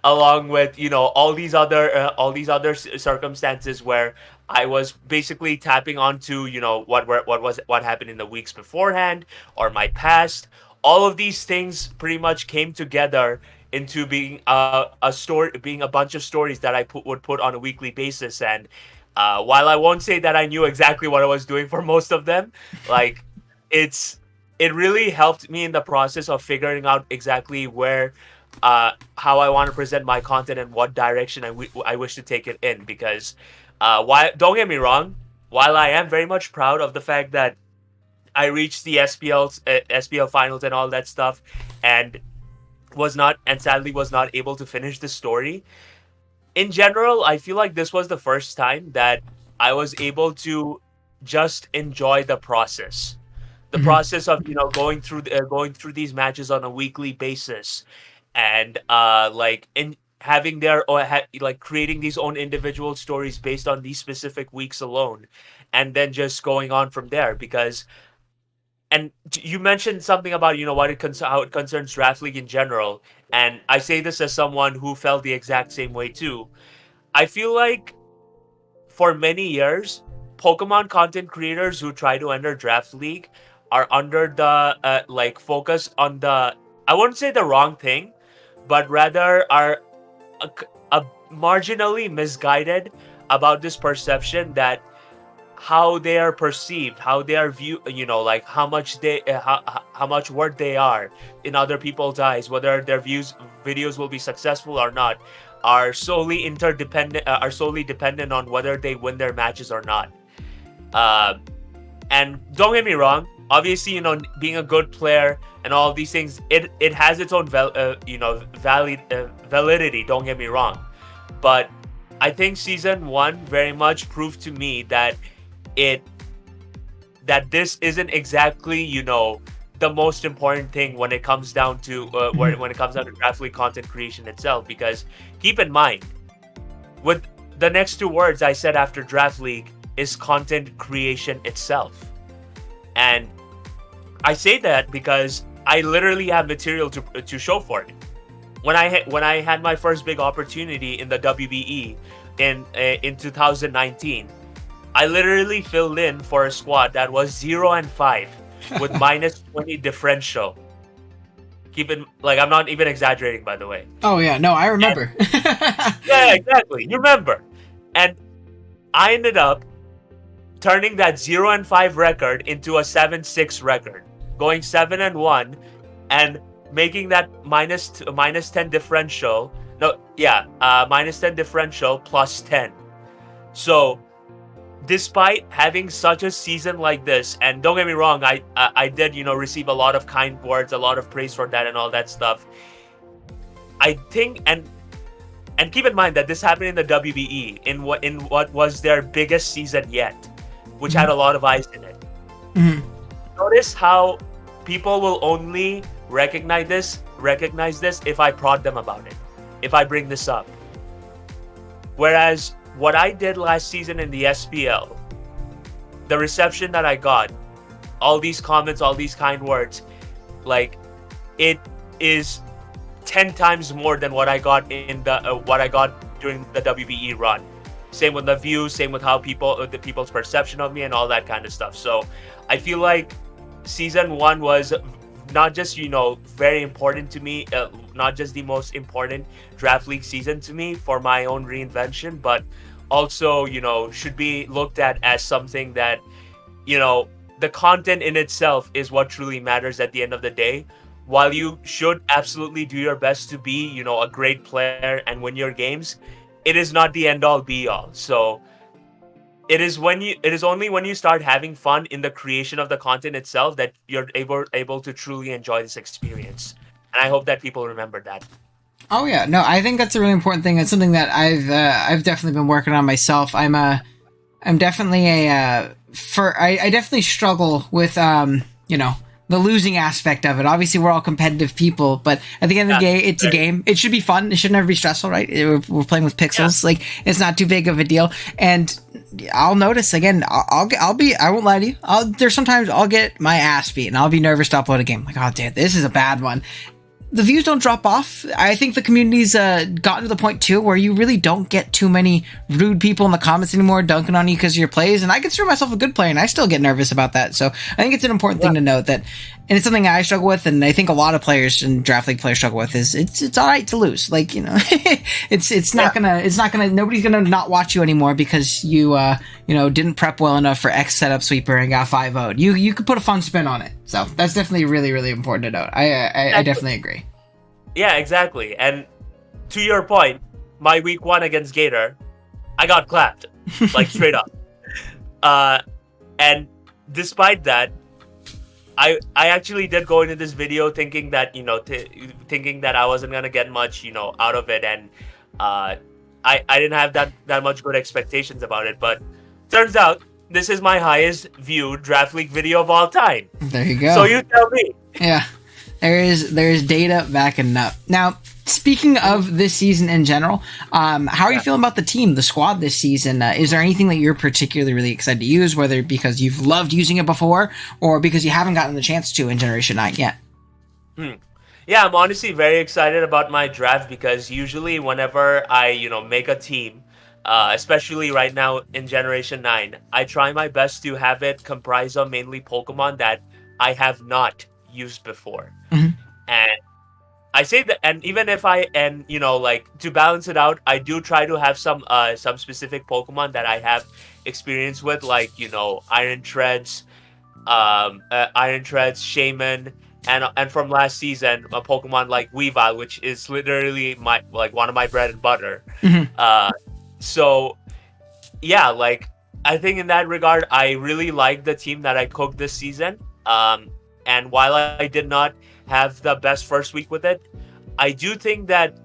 along with, all these other circumstances where I was basically tapping onto, what happened in the weeks beforehand or my past. All of these things pretty much came together into being being a bunch of stories that I would put on a weekly basis. And while I won't say that I knew exactly what I was doing for most of them, like, it really helped me in the process of figuring out exactly where how I want to present my content and what direction I wish to take it in. Because don't get me wrong, while I am very much proud of the fact that I reached the SPL finals and all that stuff, and sadly was not able to finish the story, in general, I feel like this was the first time that I was able to just enjoy the process. The process of going through these matches on a weekly basis, and like in having like creating these own individual stories based on these specific weeks alone, and then just going on from there. Because, and you mentioned something about how it concerns Draft League in general, and I say this as someone who felt the exact same way too. I feel like for many years, Pokemon content creators who try to enter Draft League are under the focus on the, I wouldn't say the wrong thing, but rather are a marginally misguided about this perception that how they are perceived, how they are viewed, like how much worth they are in other people's eyes, whether their videos will be successful or not, are solely dependent on whether they win their matches or not. And don't get me wrong, obviously, being a good player and all these things, it has its own validity. Don't get me wrong, but I think season 1 very much proved to me that this isn't exactly the most important thing when it comes down to when it comes down to Draft League content creation itself. Because keep in mind, with the next two words I said after Draft League is content creation itself. And I say that because I literally have material to show for it. When I had my first big opportunity in the WBE in 2019, I literally filled in for a squad that was 0-5 with minus 20 differential. I'm not even exaggerating, by the way. Oh yeah, no, I remember. Yeah, exactly. You remember. And I ended up turning that 0-5 record into a 7-6 record, going 7-1, and making that minus 10 differential. Minus 10 differential plus 10. So, despite having such a season like this, and don't get me wrong, I did receive a lot of kind words, a lot of praise for that, and all that stuff. I think, and and keep in mind that this happened in the WBE in what was their biggest season yet, which had a lot of eyes in it. Notice how people will only recognize this if I prod them about it, if I bring this up. Whereas what I did last season in the SPL, the reception that I got, all these comments, all these kind words, like, it is 10 times more than what I got in the during the WBE run. Same with the views, same with how the people's perception of me and all that kind of stuff. So I feel like season 1 was not just, very important to me, not just the most important draft league season to me for my own reinvention, but also, should be looked at as something that, the content in itself is what truly matters at the end of the day. While you should absolutely do your best to be, a great player and win your games, it is not the end all be all. So it is only when you start having fun in the creation of the content itself that you're able to truly enjoy this experience. And I hope that people remember that. Oh yeah, no, I think that's a really important thing. It's something that I've definitely been working on myself. I'm definitely I definitely struggle with the losing aspect of it. Obviously, we're all competitive people, but at the end of the day, it's a game. It should be fun. It should never be stressful, right? We're playing with pixels. Like, it's not too big of a deal. And I'll notice again. I won't lie to you. There's sometimes I'll get my ass beat, and I'll be nervous to upload a game. Like, oh, damn, this is a bad one. The views don't drop off. I think the community's gotten to the point too where you really don't get too many rude people in the comments anymore dunking on you because of your plays. And I consider myself a good player, and I still get nervous about that. So I think it's an important thing to note that, and it's something I struggle with, and I think a lot of players and draft league players struggle with. Is it's all right to lose. Like, it's not gonna nobody's gonna not watch you anymore because you didn't prep well enough for X setup sweeper and got 5-0'd. You could put a fun spin on it. So that's definitely really, really important to note. I definitely agree. Yeah, exactly. And to your point, my week 1 against Gator, I got clapped, like straight up. And despite that, I actually did go into this video thinking that thinking that I wasn't gonna get much out of it, and I didn't have that much good expectations about it. But turns out this is my highest viewed draft league video of all time. There you go. So you tell me. Yeah. There's data backing it up. Now, speaking of this season in general, how are you feeling about the team, the squad this season? Is there anything that you're particularly really excited to use, whether because you've loved using it before or because you haven't gotten the chance to in Generation 9 yet? Yeah, I'm honestly very excited about my draft because usually whenever I, make a team, especially right now in Generation 9, I try my best to have it comprise of mainly Pokemon that I have not used before. And I say that, and even if to balance it out, I do try to have some specific Pokemon that I have experience with, like Iron Treads, Shaman, and from last season a Pokemon like Weavile, which is literally one of my bread and butter. So yeah, I think in that regard I really like the team that I cooked this season. And while I did not have the best first week with it, I do think that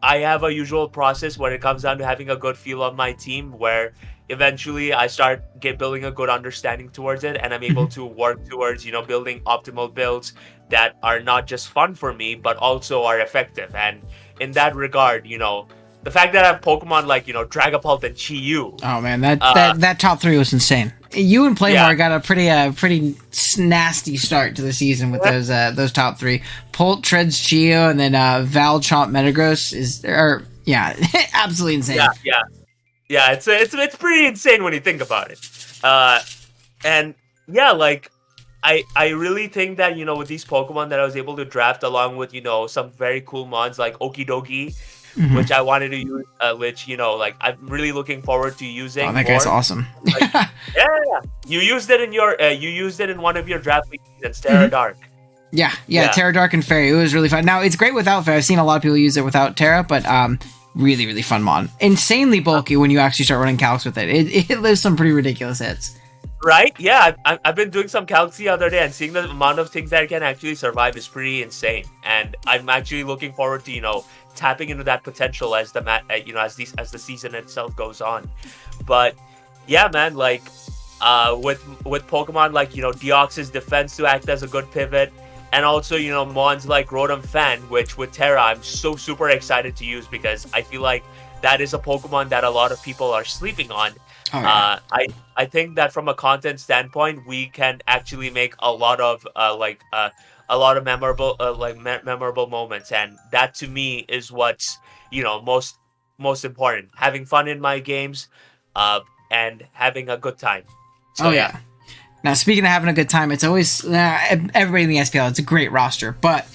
I have a usual process when it comes down to having a good feel of my team, where eventually I start building a good understanding towards it, and I'm able to work towards, building optimal builds that are not just fun for me, but also are effective. And in that regard, the fact that I have Pokemon like, Dragapult and Chi-Yu. Oh man, that top 3 was insane. You and PlayMore got a pretty nasty start to the season with those top 3. Pult, Treads, Chi-Yu, and then Val, Chomp, Metagross absolutely insane. Yeah. It's pretty insane when you think about it. And yeah, I really think that with these Pokemon that I was able to draft along with some very cool mods like Okidogi, which I wanted to use, which I'm really looking forward to using. Oh, that guy's awesome. Yeah. You used it in one of your draft league seasons, Terra Dark. Yeah, Terra Dark and Fairy. It was really fun. Now it's great without Fairy. I've seen a lot of people use it without Terra, but really, really fun mod. Insanely bulky when you actually start running calcs with it. It lives some pretty ridiculous hits. Right? Yeah, I've been doing some calcs the other day, and seeing the amount of things that it can actually survive is pretty insane. And I'm actually looking forward to, tapping into that potential as as the season itself goes on. But yeah, man, like with Pokemon like Deoxys defense to act as a good pivot, and also mons like Rotom Fan, which with Terra I'm so super excited to use because I feel like that is a Pokemon that a lot of people are sleeping on. Oh, yeah. I think that from a content standpoint, we can actually make a lot of memorable moments, and that to me is what's most important. Having fun in my games, and having a good time. So, oh yeah. Now, speaking of having a good time, it's always everybody in the SPL. It's a great roster, but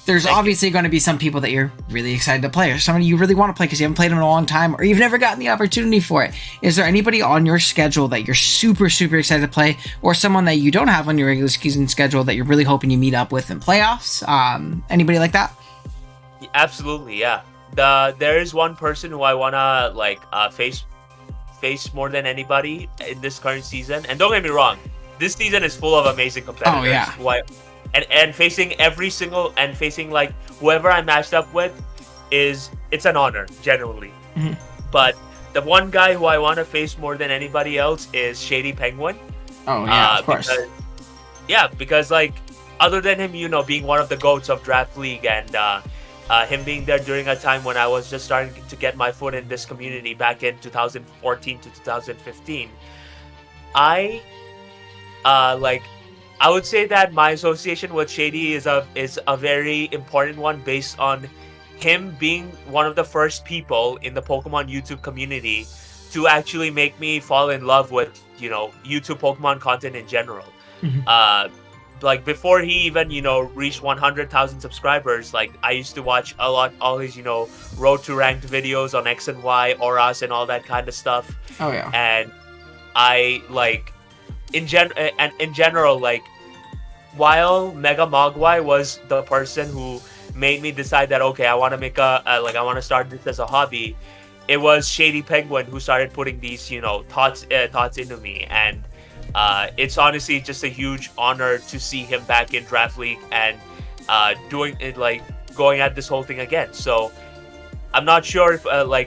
there's obviously going to be some people that you're really excited to play, or somebody you really want to play because you haven't played them in a long time, or you've never gotten the opportunity for it. Is there anybody on your schedule that you're super, super excited to play, or someone that you don't have on your regular season schedule that you're really hoping you meet up with in playoffs? Anybody like that? Absolutely, yeah. There is one person who I wanna face more than anybody in this current season, and don't get me wrong, this season is full of amazing competitors. Oh yeah. And facing like whoever I matched up with it's an honor, genuinely. Mm-hmm. But the one guy who I want to face more than anybody else is ShadyPenguin. Oh yeah, of course. Because like other than him, being one of the GOATs of Draft League, and him being there during a time when I was just starting to get my foot in this community back in 2014 to 2015, I would say that my association with Shady is a very important one, based on him being one of the first people in the Pokemon YouTube community to actually make me fall in love with YouTube Pokemon content in general. Mm-hmm. Like before he even reached 100,000 subscribers, like I used to watch all his road to ranked videos on X and Y, Auras, and all that kind of stuff. Oh yeah. And I in general, like, while Mega Mogwai was the person who made me decide that okay, I want to make I want to start this as a hobby, it was ShadyPenguin who started putting these thoughts into me, and it's honestly just a huge honor to see him back in Draft League and doing it, like going at this whole thing again. So I'm not sure if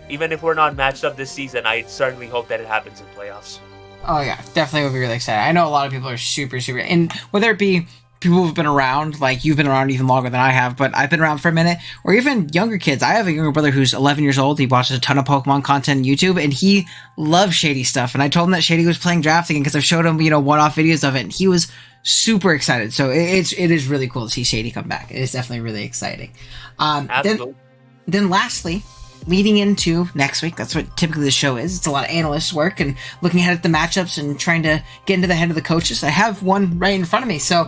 even if we're not matched up this season, I certainly hope that it happens in playoffs. Oh yeah, definitely would be really excited. I know a lot of people are super, super, and whether it be people who've been around, like you've been around even longer than I have, but I've been around for a minute, or even younger kids. I have a younger brother who's 11 years old. He watches a ton of Pokemon content on YouTube, and he loves Shady stuff. And I told him that Shady was playing Draft again because I've showed him, one-off videos of it, and he was super excited. So it is really cool to see Shady come back. It is definitely really exciting. Absolutely. Then lastly, leading into next week, that's what typically the show is. It's a lot of analyst work and looking ahead at the matchups and trying to get into the head of the coaches. I have one right in front of me. So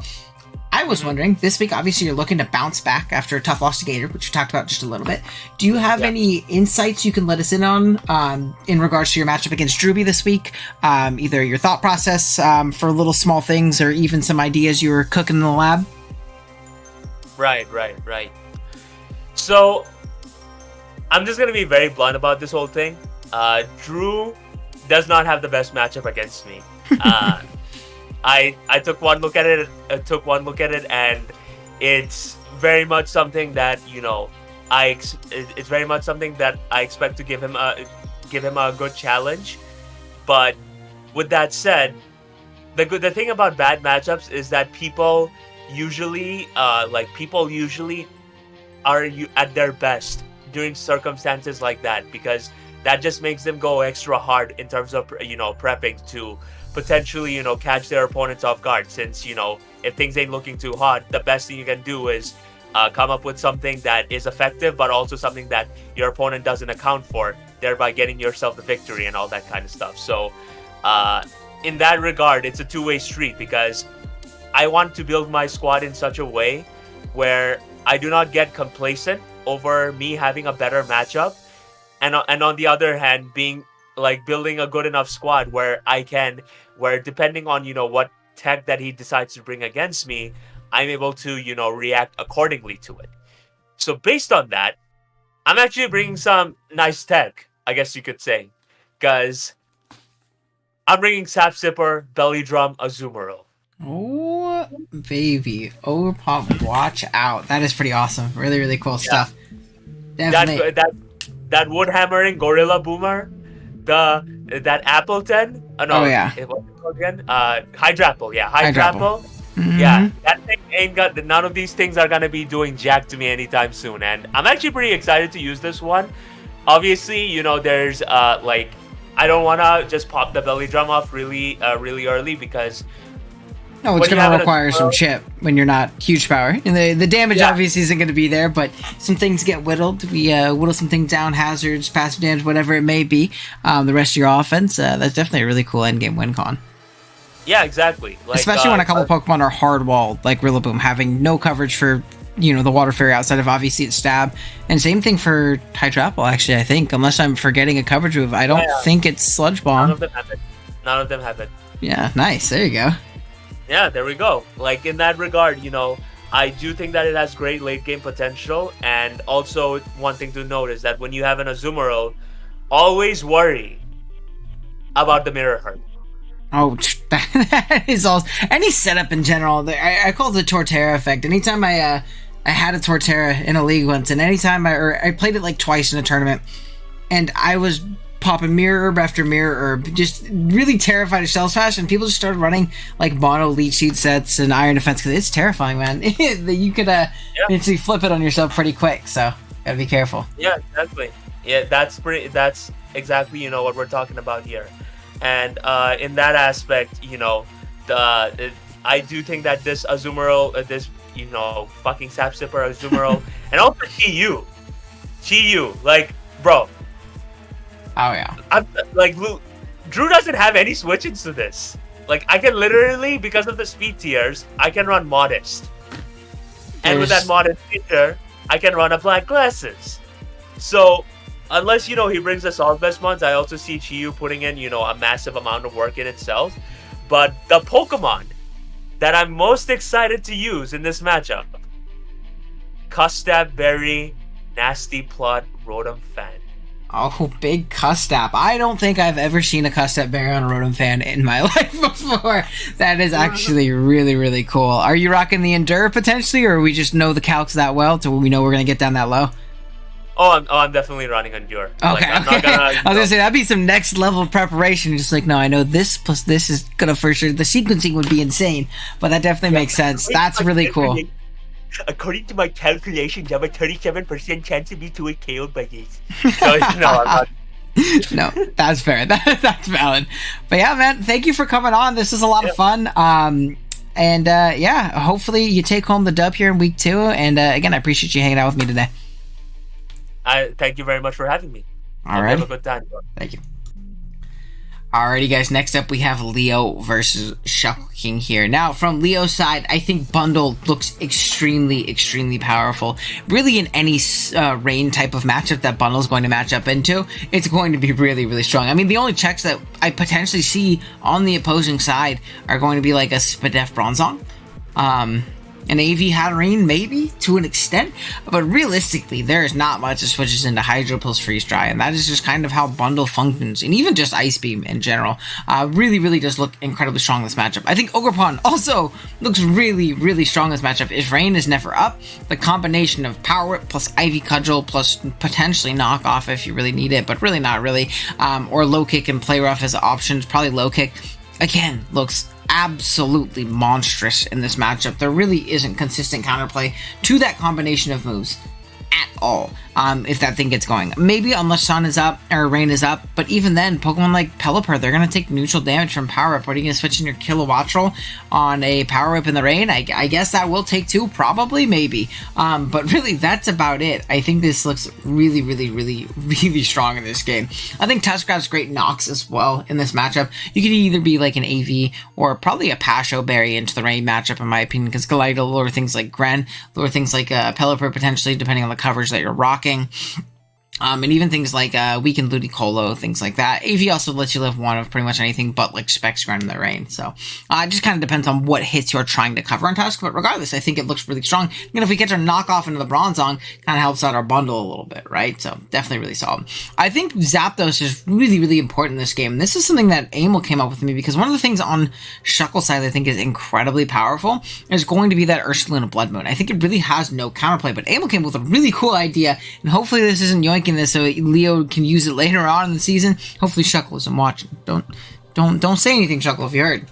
I was wondering, this week, obviously you're looking to bounce back after a tough loss to Gator, which we talked about just a little bit. Do you have any insights you can let us in on in regards to your matchup against Drewby this week? Either your thought process for little small things, or even some ideas you were cooking in the lab? Right. So I'm just going to be very blunt about this whole thing. Drew does not have the best matchup against me. I took one look at it. And it's very much something that it's very much something that I expect to give him a good challenge. But with that said, the thing about bad matchups is that people usually are at their best during circumstances like that, because that just makes them go extra hard in terms of prepping to potentially catch their opponents off guard. Since if things ain't looking too hot, the best thing you can do is come up with something that is effective, but also something that your opponent doesn't account for, thereby getting yourself the victory and all that kind of stuff. So in that regard, it's a two-way street, because I want to build my squad in such a way where I do not get complacent over me having a better matchup, and on the other hand, being building a good enough squad where depending on what tech that he decides to bring against me, I'm able to react accordingly to it. So based on that, I'm actually bringing some nice tech, I guess you could say, because I'm bringing Sap Sipper, Belly Drum, Azumarill. Oh, baby. Overpop, watch out. That is pretty awesome. Really, really cool stuff. Definitely. That wood hammering gorilla boomer, that Appleton. Oh yeah. What's it called again? Hydrapple. Yeah, Hydrapple. Hydrapple. Yeah, that thing ain't got. None of these things are gonna be doing jack to me anytime soon, and I'm actually pretty excited to use this one. Obviously, there's like, I don't wanna just pop the belly drum off really early because. No, it's going to require some chip when you're not huge power. And the damage obviously isn't going to be there, but some things get whittled. We whittle some things down, hazards, passive damage, whatever it may be. The rest of your offense, that's definitely a really cool endgame win con. Yeah, exactly. Like, especially when a couple Pokemon are hard-walled, like Rillaboom, having no coverage for, the Water Fairy outside of obviously its stab. And same thing for Hydrapple, actually, I think. Unless I'm forgetting a coverage move. I don't think it's Sludge Bomb. None of them have it. Yeah, nice. There you go. Yeah, there we go. Like, in that regard, I do think that it has great late game potential. And also, one thing to note is that when you have an Azumarill, always worry about the Mirror Heart. Oh, that is all. Any setup in general, I call it the Torterra effect. Anytime I had a Torterra in a league once, and anytime I played it like twice in a tournament, and I was popping mirror herb after mirror herb, just really terrified of Shell Smash, and people just started running like mono leech seed sets and iron defense because it's terrifying, man. You could actually flip it on yourself pretty quick, so gotta be careful. Yeah, exactly. Yeah, that's exactly what we're talking about here, and in that aspect, I do think that this Azumarill, this fucking Sap Sipper Azumarill, and also Chi-Yu, like, bro. Oh yeah. I'm like, Drew doesn't have any switch-ins to this. Like, I can literally, because of the speed tiers, I can run Modest. And with that Modest feature, I can run a Black Glasses. So, unless, he brings us all best mons, I also see Chi-Yu putting in, a massive amount of work in itself. But the Pokemon that I'm most excited to use in this matchup, Custap Berry, Nasty Plot, Rotom Fan. Oh, big Custap. I don't think I've ever seen a Custap Berry on a Rotom Fan in my life before. That is actually really, really cool. Are you rocking the Endure potentially, or we just know the calcs that well to we know we're going to get down that low? I'm definitely running Endure. Okay, like, I'm not gonna, I was going to say, that'd be some next level preparation. Just like, no, I know this plus this is going to for sure. The sequencing would be insane, but that definitely makes sense. That's really cool. According to my calculations, I have a 37% chance of being KO'd by this. So, I'm not. No, that's fair. That's valid. But yeah, man, thank you for coming on. This is a lot of fun. And hopefully you take home the dub here in week 2. And again, I appreciate you hanging out with me today. Thank you very much for having me. All right. Have a good time. Thank you. Alrighty, guys. Next up, we have Leo versus Shuckleking here. Now, from Leo's side, I think Bundle looks extremely, extremely powerful. Really, in any rain type of matchup that Bundle's going to match up into, it's going to be really, really strong. I mean, the only checks that I potentially see on the opposing side are going to be like a Spadef Bronzong, an AV Haydunn, maybe, to an extent, but realistically, there is not much that switches into Hydro Pulse Freeze Dry, and that is just kind of how Bundle functions, and even just Ice Beam in general. Really, really does look incredibly strong in this matchup. I think Ogerpon also looks really, really strong in this matchup. If Rain is never up, the combination of Power Whip plus Ivy Cudgel plus potentially Knock Off if you really need it, but really not really, or Low Kick and Play Rough as options, probably Low Kick, again, looks absolutely monstrous in this matchup. There really isn't consistent counterplay to that combination of moves at all, if that thing gets going. Maybe unless Sun is up or Rain is up, but even then, Pokemon like Pelipper, they're going to take neutral damage from Power Whip. What are you going to switch in your Kilowattrel on a Power Whip in the Rain? I guess that will take 2, probably, maybe. But really, that's about it. I think this looks really, really, really, really strong in this game. I think Tuskrat's great Nox as well in this matchup. You could either be like an AV or probably a Pasho Berry into the Rain matchup, in my opinion, because KyleAye lure things like Gren, lure things like Pelipper potentially, depending on the coverage that you're rocking. And even things like Weakened Ludicolo, things like that. Emvee also lets you live one of pretty much anything but like Specs Ground in the Rain. So it just kind of depends on what hits you're trying to cover on Tusk. But regardless, I think it looks really strong. If we catch a knockoff into the Bronzong, kind of helps out our bundle a little bit, right? So definitely really solid. I think Zapdos is really, really important in this game. This is something that Amel came up with me because one of the things on Shuckle side I think is incredibly powerful is going to be that Ursaluna Blood Moon. I think it really has no counterplay, but Amel came up with a really cool idea, and hopefully this isn't yoinking this so Leo can use it later on in the season. Hopefully Shuckle isn't watching. Don't say anything, Shuckle, if you heard.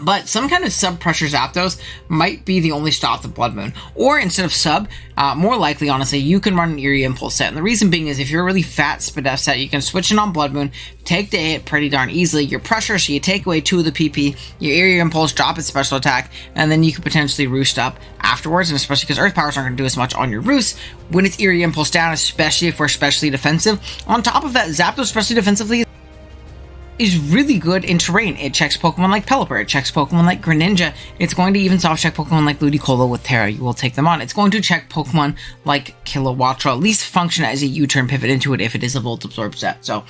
But some kind of sub-pressure Zapdos might be the only stop to Blood Moon. Or instead of sub, more likely, honestly, you can run an Eerie Impulse set. And the reason being is if you're a really fat SPL set, you can switch in on Blood Moon, take the hit pretty darn easily. Your pressure, so you take away 2 of the PP, your Eerie Impulse, drop its special attack, and then you can potentially roost up afterwards. And especially because Earth Powers aren't going to do as much on your roost when it's Eerie Impulse down, especially if we're specially defensive. On top of that, Zapdos, especially defensively, is really good in terrain. It checks Pokemon like Pelipper, it checks Pokemon like Greninja, it's going to even soft check Pokemon like Ludicolo with Terra, you will take them on. It's going to check Pokemon like Kilowattrel, at least function as a U-turn pivot into it if it is a Volt Absorb set. So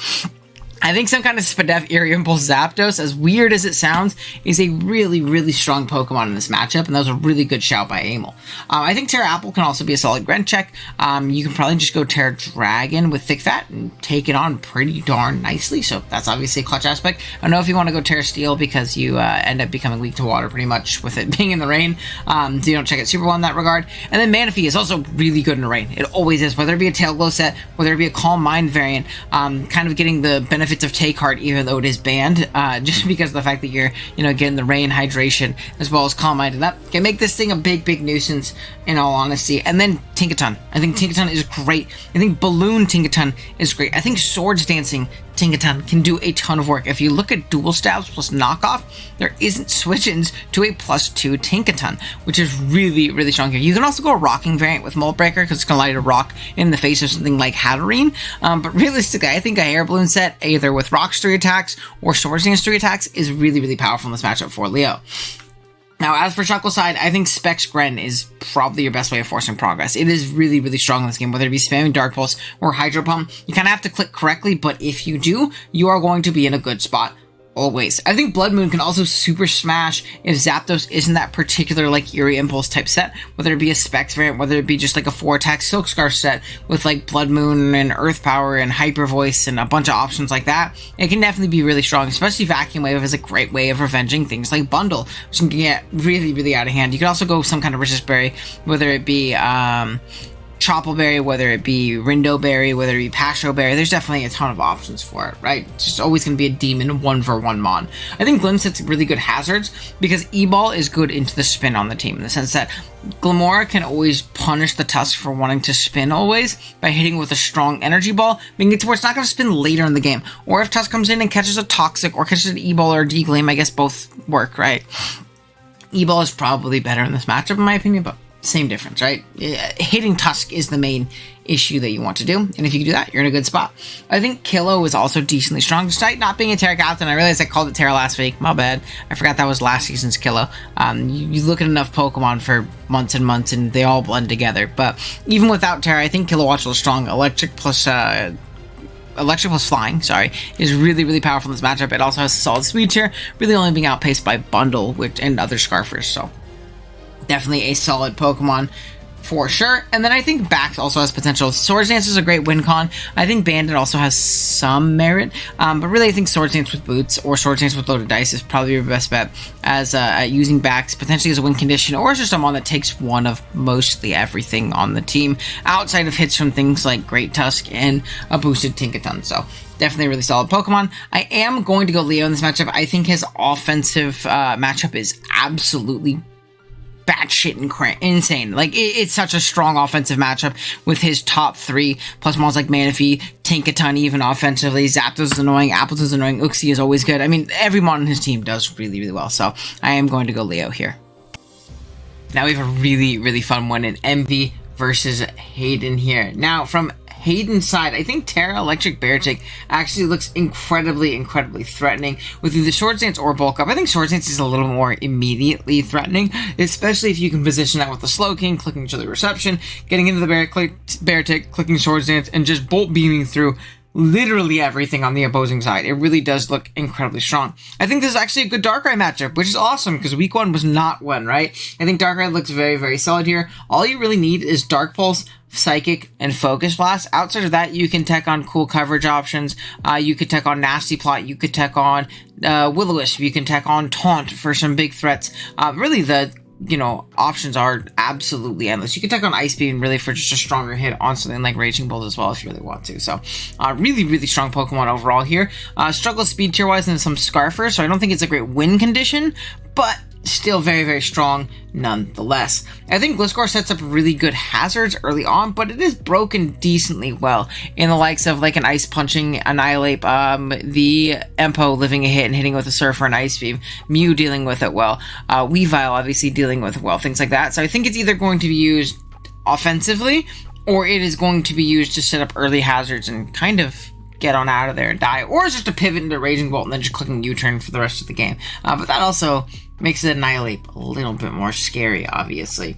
I think some kind of Spadef Eerie Impulse Zapdos, as weird as it sounds, is a really, really strong Pokemon in this matchup, and that was a really good shout by Amel. I think Terra Apple can also be a solid Gren check. You can probably just go Terra Dragon with Thick Fat and take it on pretty darn nicely, so that's obviously a clutch aspect. I don't know if you want to go Terra Steel because you end up becoming weak to water pretty much with it being in the rain, so you don't check it super well in that regard. And then Manaphy is also really good in the rain. It always is, whether it be a Tail Glow set, whether it be a Calm Mind variant, kind of getting the benefits of Take Heart even though it is banned, just because of the fact that you're, getting the rain hydration as well as Calm Mind, and that can make this thing a big nuisance in all honesty. And then Tinkaton. I think Tinkaton is great. I think Balloon Tinkaton is great. I think Swords Dancing Tinkaton can do a ton of work. If you look at Dual Stabs plus Knockoff, there isn't switch-ins to a +2 Tinkaton, which is really, really strong here. You can also go a Rocking variant with Molt Breaker because it's going to light a rock in the face of something like Hatterene, but realistically, I think a Air Balloon set, either with Rocks 3 attacks or Swords Dance 3 attacks, is really, really powerful in this matchup for Leo. Now, as for Shuckle side, I think Specs Gren is probably your best way of forcing progress. It is really, really strong in this game, whether it be spamming Dark Pulse or Hydro Pump. You kind of have to click correctly, but if you do, you are going to be in a good spot. Always. I think Blood Moon can also super smash if Zapdos isn't that particular like Eerie Impulse type set, whether it be a Specs variant, whether it be just like a 4-attack Silk Scarf set with like Blood Moon and Earth Power and Hyper Voice and a bunch of options like that. It can definitely be really strong, especially Vacuum Wave is a great way of revenging things like Bundle, which can get really, really out of hand. You can also go some kind of Resist Berry, whether it be Choppleberry, whether it be Rindoberry, whether it be Pashoberry. There's definitely a ton of options for it, right? It's just always going to be a demon 1-for-1 mon. I think Glim sets really good hazards because E-Ball is good into the spin on the team in the sense that Glamora can always punish the Tusk for wanting to spin always by hitting with a strong energy ball, making it to where it's not going to spin later in the game. Or if Tusk comes in and catches a Toxic or catches an E-Ball or a D-Gleam, I guess both work, right? E-Ball is probably better in this matchup in my opinion, but same difference, right? Hitting Tusk is the main issue that you want to do, and if you can do that, you're in a good spot. I think KyleAye is also decently strong, despite not being a Terra Captain. I realized I called it Terra last week, my bad. I forgot that was last season's KyleAye. You look at enough Pokemon for months and months, and they all blend together, but even without Terra, I think Kilowattrel is strong. Electric plus Flying, is really, really powerful in this matchup. It also has a solid speed tier, really only being outpaced by Bundle and other Scarfers, so definitely a solid Pokemon for sure. And then I think Bax also has potential. Swords Dance is a great win con. I think Bandit also has some merit, but really I think Swords Dance with Boots or Swords Dance with Loaded Dice is probably your best bet as at using Bax potentially as a win condition, or as just a mon that takes one of mostly everything on the team outside of hits from things like Great Tusk and a boosted Tinkaton. So definitely a really solid Pokemon. I am going to go Leo in this matchup. I think his offensive matchup is absolutely batshit insane. Like, it's such a strong offensive matchup with his top 3, plus mons like Manaphy, Tinkaton even offensively, Zapdos is annoying, Appletoad is annoying, Uxie is always good. I mean, every mon on his team does really, really well, so I am going to go Leo here. Now we have a really, really fun one in Emvee versus Haydunn here. Now, from Haydunn side, I think Terra Electric Beartick actually looks incredibly threatening with either Sword Stance or Bulk Up. I think Sword Stance is a little more immediately threatening, especially if you can position that with the Shuckleking, clicking to the reception, getting into the Beartick, clicking Sword Stance, and just bolt beaming through literally everything on the opposing side. It really does look incredibly strong. I think this is actually a good Darkrai matchup, which is awesome because week 1 was not one, right? I think Darkrai looks very solid here. All you really need is Dark Pulse, Psychic, and Focus Blast. Outside of that, you can tech on cool coverage options. You could tech on Nasty Plot. You could tech on Will-O-Wisp. You can tech on Taunt for some big threats. Really, the options are absolutely endless. You can tech on Ice Beam really for just a stronger hit on something like Raging Bolt as well if you really want to. So, really strong Pokemon overall here. Struggle speed tier wise and some Scarfer, so I don't think it's a great win condition, but still very strong nonetheless. I think Gliscor sets up really good hazards early on, but it is broken decently well in the likes of like an Ice Punching, Annihilate, the Empo living a hit and hitting with a Surfer and Ice Beam, Mew dealing with it well, Weavile obviously dealing with it well, things like that. So I think it's either going to be used offensively or it is going to be used to set up early hazards and kind of get on out of there and die, or it's just a pivot into Raging Bolt and then just clicking U-turn for the rest of the game. But that also makes it Annihilate a little bit more scary, obviously.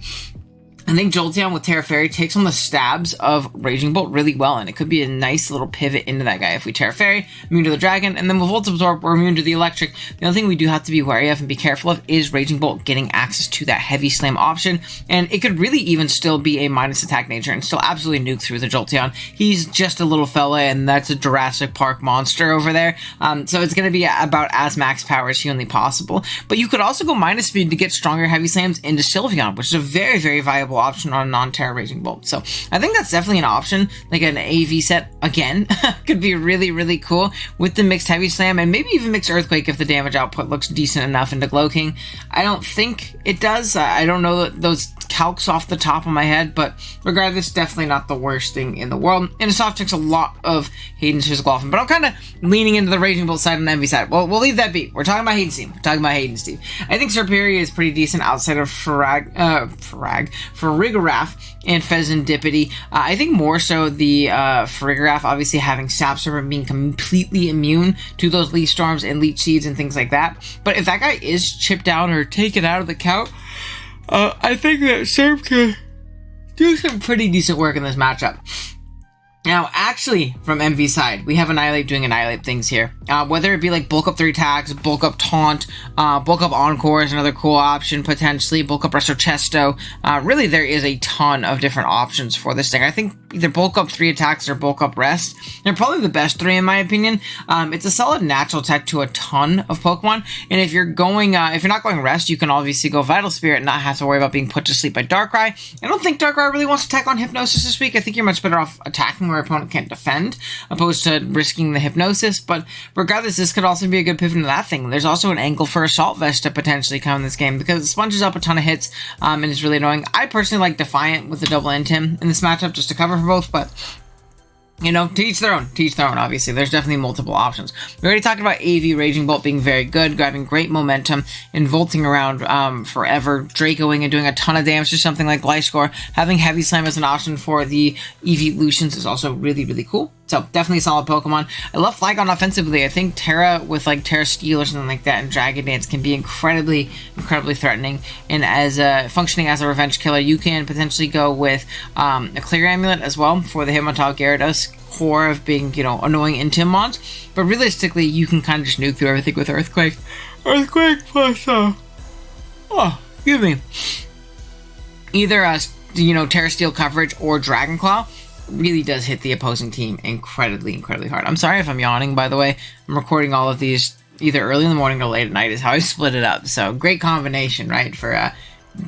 I think Jolteon with Terra Fairy takes on the stabs of Raging Bolt really well, and it could be a nice little pivot into that guy if we Terra Fairy, immune to the Dragon, and then with Volt Absorb, we're immune to the Electric. The only thing we do have to be wary of and be careful of is Raging Bolt getting access to that Heavy Slam option, and it could really even still be a minus attack nature and still absolutely nuke through the Jolteon. He's just a little fella, and that's a Jurassic Park monster over there, so it's going to be about as max power as humanly possible. But you could also go minus speed to get stronger Heavy Slams into Sylveon, which is a very viable option on a non-Terra Raging Bolt. So I think that's definitely an option. Like an AV set again could be really cool with the mixed Heavy Slam and maybe even mixed Earthquake if the damage output looks decent enough into Shuckleking. I don't think it does. I don't know those calcs off the top of my head, but regardless, definitely not the worst thing in the world. And it soft takes a lot of Haydunn's physical offense, but I'm kind of leaning into the Raging Bolt side and Emvee side. Well, we'll leave that be. We're talking about Haydun's team. I think Serperior is pretty decent outside of Farigiraf and Fezandipity. I think more so the Farigiraf obviously having Sap Serpent being completely immune to those Leaf Storms and Leech Seeds and things like that. But if that guy is chipped down or taken out of the count, I think that Serp could do some pretty decent work in this matchup. Now, actually, from Emvee's side, we have Annihilate doing Annihilate things here. Whether it be like bulk up 3 attacks, bulk up Taunt, bulk up Encore is another cool option, potentially, bulk up Resto Chesto. Really, there is a ton of different options for this thing. I think either bulk up 3 attacks or bulk up Rest. They're probably the best 3 in my opinion. It's a solid natural tech to a ton of Pokemon, and if you're not going Rest, you can obviously go Vital Spirit and not have to worry about being put to sleep by Darkrai. I don't think Darkrai really wants to tech on Hypnosis this week. I think you're much better off attacking where opponent can't defend, opposed to risking the Hypnosis, but regardless, this could also be a good pivot into that thing. There's also an angle for Assault Vest to potentially come in this game, because it sponges up a ton of hits, and is really annoying. I personally like Defiant with the double Intim in this matchup, just to cover for both, but to each their own, obviously. There's definitely multiple options. We already talked about AV Raging Bolt being very good, grabbing great momentum and volting around forever, Dracoing and doing a ton of damage to something like Gliscor. Having Heavy Slam as an option for the Evolutions is also really cool. So definitely a solid Pokemon. I love Flygon offensively. I think Terra with like Terra Steel or something like that and Dragon Dance can be incredibly threatening. And as functioning as a revenge killer, you can potentially go with a Clear Amulet as well for the Hitmontop Gyarados core of being, annoying Intimons. But realistically, you can kind of just nuke through everything with Earthquake. Earthquake plus, either Terra Steel coverage or Dragon Claw really does hit the opposing team incredibly hard. I'm sorry if I'm yawning, by the way. I'm recording all of these either early in the morning or late at night is how I split it up. So great combination, right, for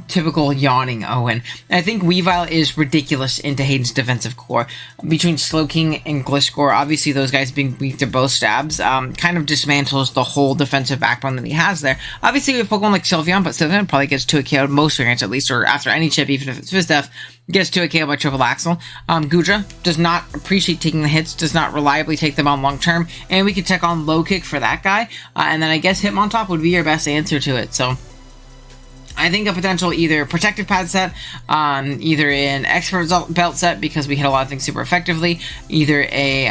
typical yawning Owen. I think Weavile is ridiculous into Haydunn's defensive core. Between Shuckleking and Gliscor, obviously those guys being weak to both stabs, kind of dismantles the whole defensive backbone that he has there. Obviously we have Pokemon like Sylveon, but Sylveon probably gets to a KO most variants at least, or after any chip, even if it's Fizz-Def, gets to a KO by Triple Axle. Gudra does not appreciate taking the hits, does not reliably take them on long term, and we could check on Low Kick for that guy, and then I guess Hitmontop would be your best answer to it. So I think a potential either protective pad set, either an expert belt set because we hit a lot of things super effectively, either a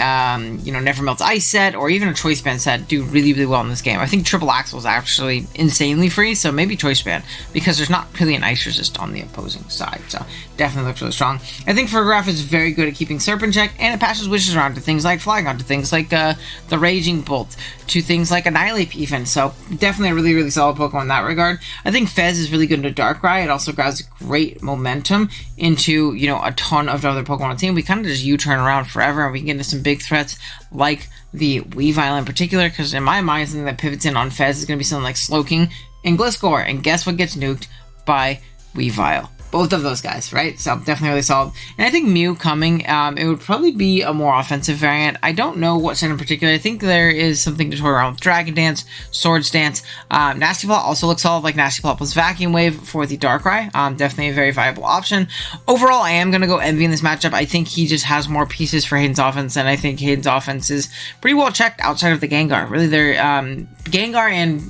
Never Melts Ice set, or even a choice band set do really, really well in this game. I think triple axle is actually insanely free, so maybe choice band because there's not really an ice resist on the opposing side. So definitely looks really strong. I think Fergraph is very good at keeping Serp in check, and it passes wishes around to things like Flygon, to things like the Raging Bolt, to things like Annihilate even. So definitely a really, really solid Pokemon in that regard. I think Fez is really good into Darkrai. It also grabs great momentum into, a ton of other Pokemon on the team. We kind of just U-turn around forever, and we can get into some big threats like the Weavile in particular, because in my mind, something that pivots in on Fez is going to be something like Slowking and Gliscor, and guess what gets nuked by Weavile? Both of those guys, right? So definitely really solid. And I think Mew coming, it would probably be a more offensive variant. I don't know what set in particular. I think there is something to toy around with Dragon Dance, Swords Dance. Nasty Plot also looks solid, like Nasty Plot plus Vacuum Wave for the Darkrai. Definitely a very viable option. Overall, I am going to go Emvee in this matchup. I think he just has more pieces for Haydenn's offense, and I think Haydenn's offense is pretty well checked outside of the Gengar. Really, they're Gengar and,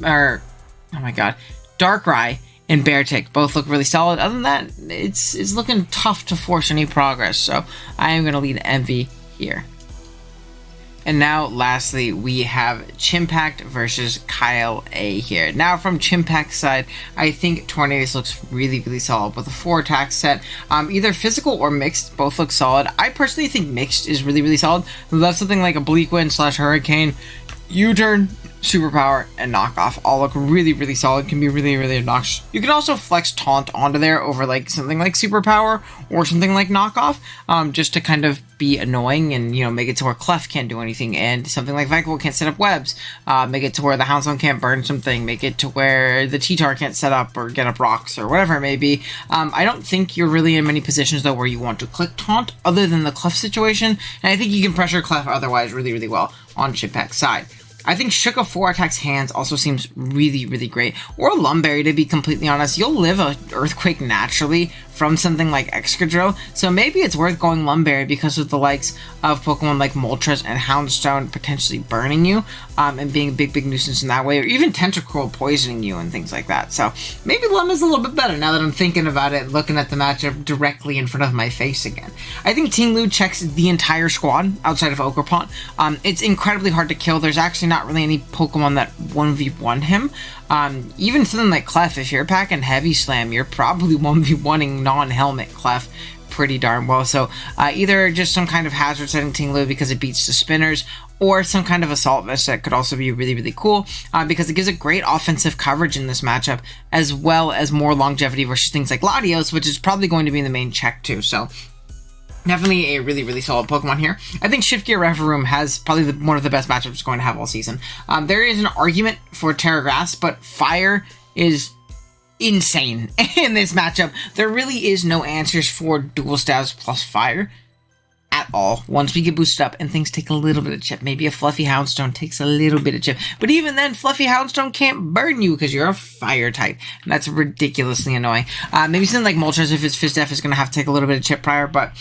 Darkrai and Beartic both look really solid. Other than that, it's looking tough to force any progress, so I am going to lead Emvee here. And now, lastly, we have Chimpact versus KyleAye here. Now, from Chimpact's side, I think Tornadus looks really, really solid with a 4-attack set. Either physical or mixed, both look solid. I personally think mixed is really, really solid. I love something like a Bleak Wind / Hurricane, U-turn, Superpower, and Knockoff all look really, really solid, can be really, really obnoxious. You can also flex Taunt onto there over like something like Superpower or something like Knockoff, just to kind of be annoying and, make it to where Clef can't do anything, and something like Vikavolt can't set up webs, make it to where the Houndstone can't burn something, make it to where the T-Tar can't set up or get up rocks or whatever it may be. I don't think you're really in many positions though where you want to click Taunt other than the Clef situation, and I think you can pressure Clef otherwise really, really well on Chimpact's side. I think Shook of 4-attacks hands also seems really, really great. Or a Lumberry, to be completely honest. You'll live a Earthquake naturally from something like Excadrill, so maybe it's worth going Lumberry because of the likes of Pokemon like Moltres and Houndstone potentially burning you, and being a big, big nuisance in that way, or even Tentacruel poisoning you and things like that. So maybe Lum is a little bit better now that I'm thinking about it, looking at the matchup directly in front of my face again. I think Ting-Lu checks the entire squad outside of Ogerpon. It's incredibly hard to kill. There's actually not really any Pokemon that 1v1 him. Even something like Clef, if you're packing Heavy Slam, you're probably 1v1ing non-helmet Clef pretty darn well. So either just some kind of hazard setting Ting-Lu because it beats the spinners, or some kind of Assault Vest that could also be really, really cool, because it gives a great offensive coverage in this matchup, as well as more longevity versus things like Latios, which is probably going to be in the main check too. So definitely a really, really solid Pokemon here. I think Shift Gear Reverum has probably one of the best matchups it's going to have all season. There is an argument for Terra Grass, but Fire is insane in this matchup. There really is no answers for Dual Stabs plus Fire at all once we get boosted up and things take a little bit of chip. Maybe a Fluffy Houndstone takes a little bit of chip, but even then Fluffy Houndstone can't burn you because you're a fire type, and that's ridiculously annoying. Maybe something like Moltres, if it's Fizz Def, is going to have to take a little bit of chip prior, but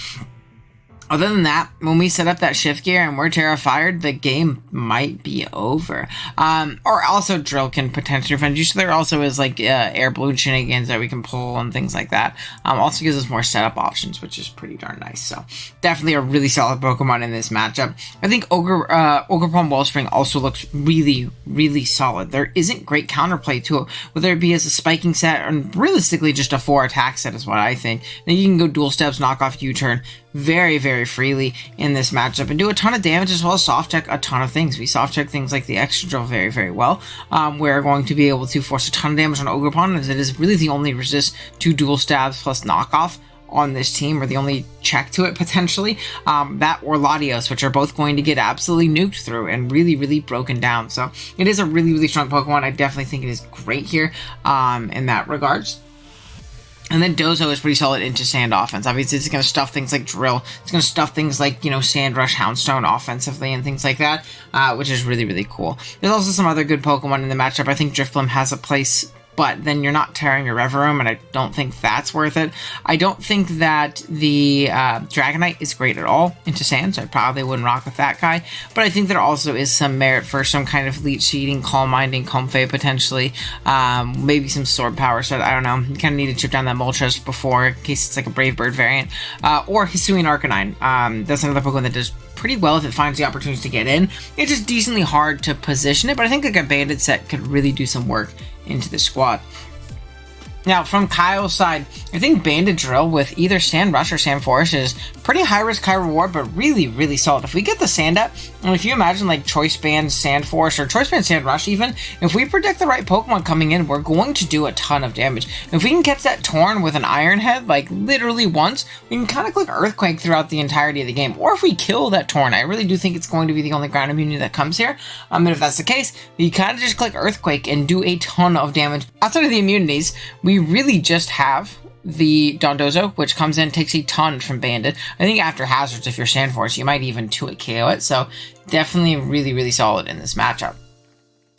other than that, when we set up that Shift Gear and we're Terra-Fired, the game might be over. Or also Drill can potentially defend you, so there also is like Air Balloon shenanigans that we can pull and things like that. Also gives us more setup options, which is pretty darn nice. So definitely a really solid Pokemon in this matchup. I think Ogerpon Wellspring also looks really, really solid. There isn't great counterplay to it, whether it be as a spiking set or realistically just a 4-attack set is what I think. Then you can go Dual Steps, knock off U-turn very, very freely in this matchup and do a ton of damage, as well as soft check a ton of things. We soft check things like the Excadrill very, very well. We're going to be able to force a ton of damage on Ogerpon, as it is really the only resist to Dual Stabs plus knockoff on this team, or the only check to it potentially. That or Latios, which are both going to get absolutely nuked through and really, really broken down. So it is a really, really strong Pokemon. I definitely think it is great here in that regards. And then Dozo is pretty solid into Sand offense. Obviously, it's going to stuff things like Drill. It's going to stuff things like, Sand Rush, Houndstone offensively and things like that, which is really, really cool. There's also some other good Pokemon in the matchup. I think Drifblim has a place but then you're not tearing your Rev Room, and I don't think that's worth it. I don't think that the Dragonite is great at all into sand, so I probably wouldn't rock with that guy, but I think there also is some merit for some kind of Leech Seeding, Calm Minding, Comfey potentially, maybe some Sword Power, so I don't know, you kind of need to chip down that Moltres before, in case it's like a Brave Bird variant, or Hisuian Arcanine. That's another Pokemon that does pretty well if it finds the opportunities to get in. It's just decently hard to position it, but I think like a Bandit set could really do some work into the squad. Now, from Kyle's side, I think Bandit Drill with either Sand Rush or Sand Force is pretty high risk, high reward, but really, really solid. If we get the Sand up, and if you imagine like Choice Band Sand Force or Choice Band Sand Rush even, if we predict the right Pokemon coming in, we're going to do a ton of damage. If we can catch that Torn with an Iron Head, like literally once, we can kind of click Earthquake throughout the entirety of the game. Or if we kill that Torn, I really do think it's going to be the only ground immunity that comes here. And if that's the case, you kind of just click Earthquake and do a ton of damage. Outside of the immunities, we really just have the Dondozo, which comes in, takes a ton from Bandit. I think after Hazards, if you're Sand Force, you might even 2-hit KO it, so definitely really, really solid in this matchup.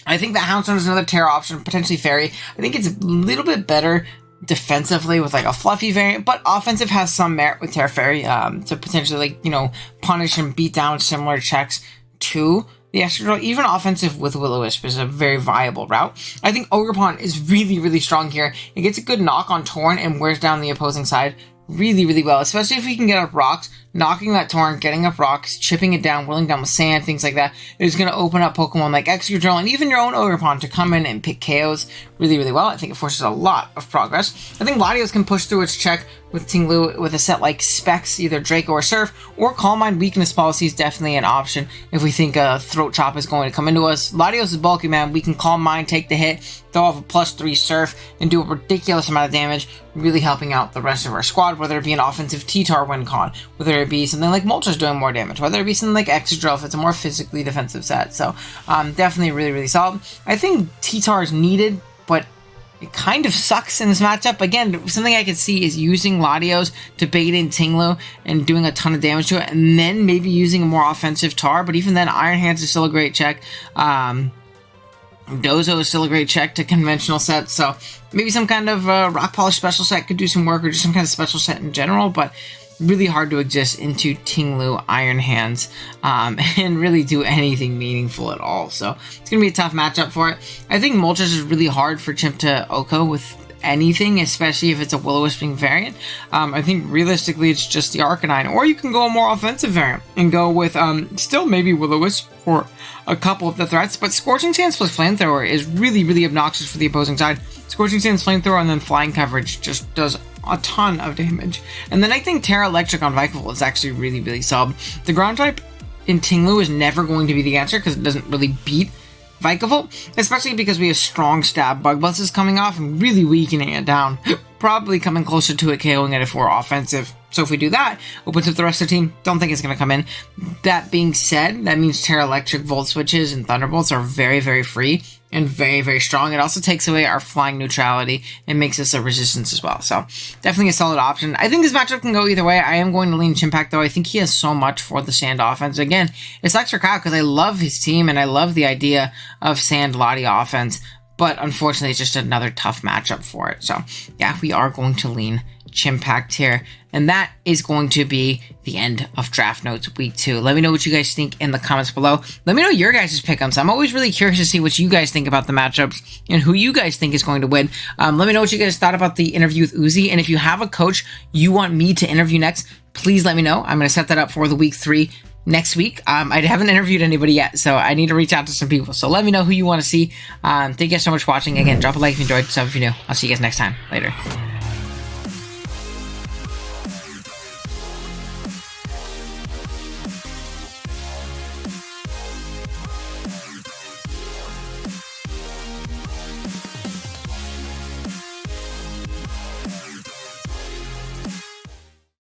I think that Houndstone is another Terra option, potentially Fairy. I think it's a little bit better defensively with like a Fluffy variant, but offensive has some merit with Terra Fairy to potentially, like, you know, punish and beat down similar checks to the extra draw. Even offensive with Will-O-Wisp is a very viable route. I think Ogerpon is really, really strong here. It gets a good knock on Torn and wears down the opposing side really, really well, especially if we can get up rocks. Knocking that Torn, getting up rocks, chipping it down, whirling down with sand, things like that, is going to open up Pokemon like Excadrill and even your own Ogerpon to come in and pick KOs really, really well. I think it forces a lot of progress. I think Latios can push through its check with Tinglu with a set like Specs, either Draco or Surf, or Calm Mind Weakness Policy is definitely an option if we think a Throat Chop is going to come into us. Latios is bulky, man. We can Calm Mind, take the hit, throw off a +3 Surf, and do a ridiculous amount of damage, really helping out the rest of our squad, whether it be an offensive T-Tar win con, whether it be something like Moltres doing more damage, whether it be something like Excadrill if it's a more physically defensive set. So definitely really, really solid. I think T-Tar is needed, but it kind of sucks in this matchup. Again, something I could see is using Latios to bait in Tinglu and doing a ton of damage to it, and then maybe using a more offensive Tar, but even then, Iron Hands is still a great check. Dozo is still a great check to conventional sets, so maybe some kind of Rock Polish special set could do some work, or just some kind of special set in general, but really hard to exist into Tinglu, Iron Hands, and really do anything meaningful at all. So it's going to be a tough matchup for it. I think Moltres is really hard for Chimp to Oko with anything, especially if it's a Will-O-Wisping variant. I think realistically it's just the Arcanine, or you can go a more offensive variant and go with still maybe Will-O-Wisp for a couple of the threats, but Scorching Sands plus Flamethrower is really, really obnoxious for the opposing side. Scorching Sands, Flamethrower, and then Flying Coverage just does a ton of damage. And then I think Terra Electric on Vikavolt is actually really, really solid. The ground type in Tinglu is never going to be the answer because it doesn't really beat Vikavolt, especially because we have strong stab Bug Buzzes coming off and really weakening it down, probably coming closer to it KOing it if we're offensive. So if we do that, opens up the rest of the team. Don't think it's going to come in. That being said, that means Terra Electric, Volt Switches, and Thunderbolts are very, very free and very, very strong. It also takes away our flying neutrality and makes us a resistance as well. So definitely a solid option. I think this matchup can go either way. I am going to lean Chimpact, though. I think he has so much for the Sand offense. Again, it sucks for Kyle because I love his team and I love the idea of Sand Lottie offense. But unfortunately, it's just another tough matchup for it. So yeah, we are going to lean Chimpact here. And that is going to be the end of Draft Notes Week 2. Let me know what you guys think in the comments below. Let me know your guys' pick'ems. I'm always really curious to see what you guys think about the matchups and who you guys think is going to win. Let me know what you guys thought about the interview with Uzi. And if you have a coach you want me to interview next, please let me know. I'm going to set that up for the Week 3 next week. I haven't interviewed anybody yet, so I need to reach out to some people. So let me know who you want to see. Thank you guys so much for watching. Again, drop a like if you enjoyed, sub if you're new. I'll see you guys next time. Later.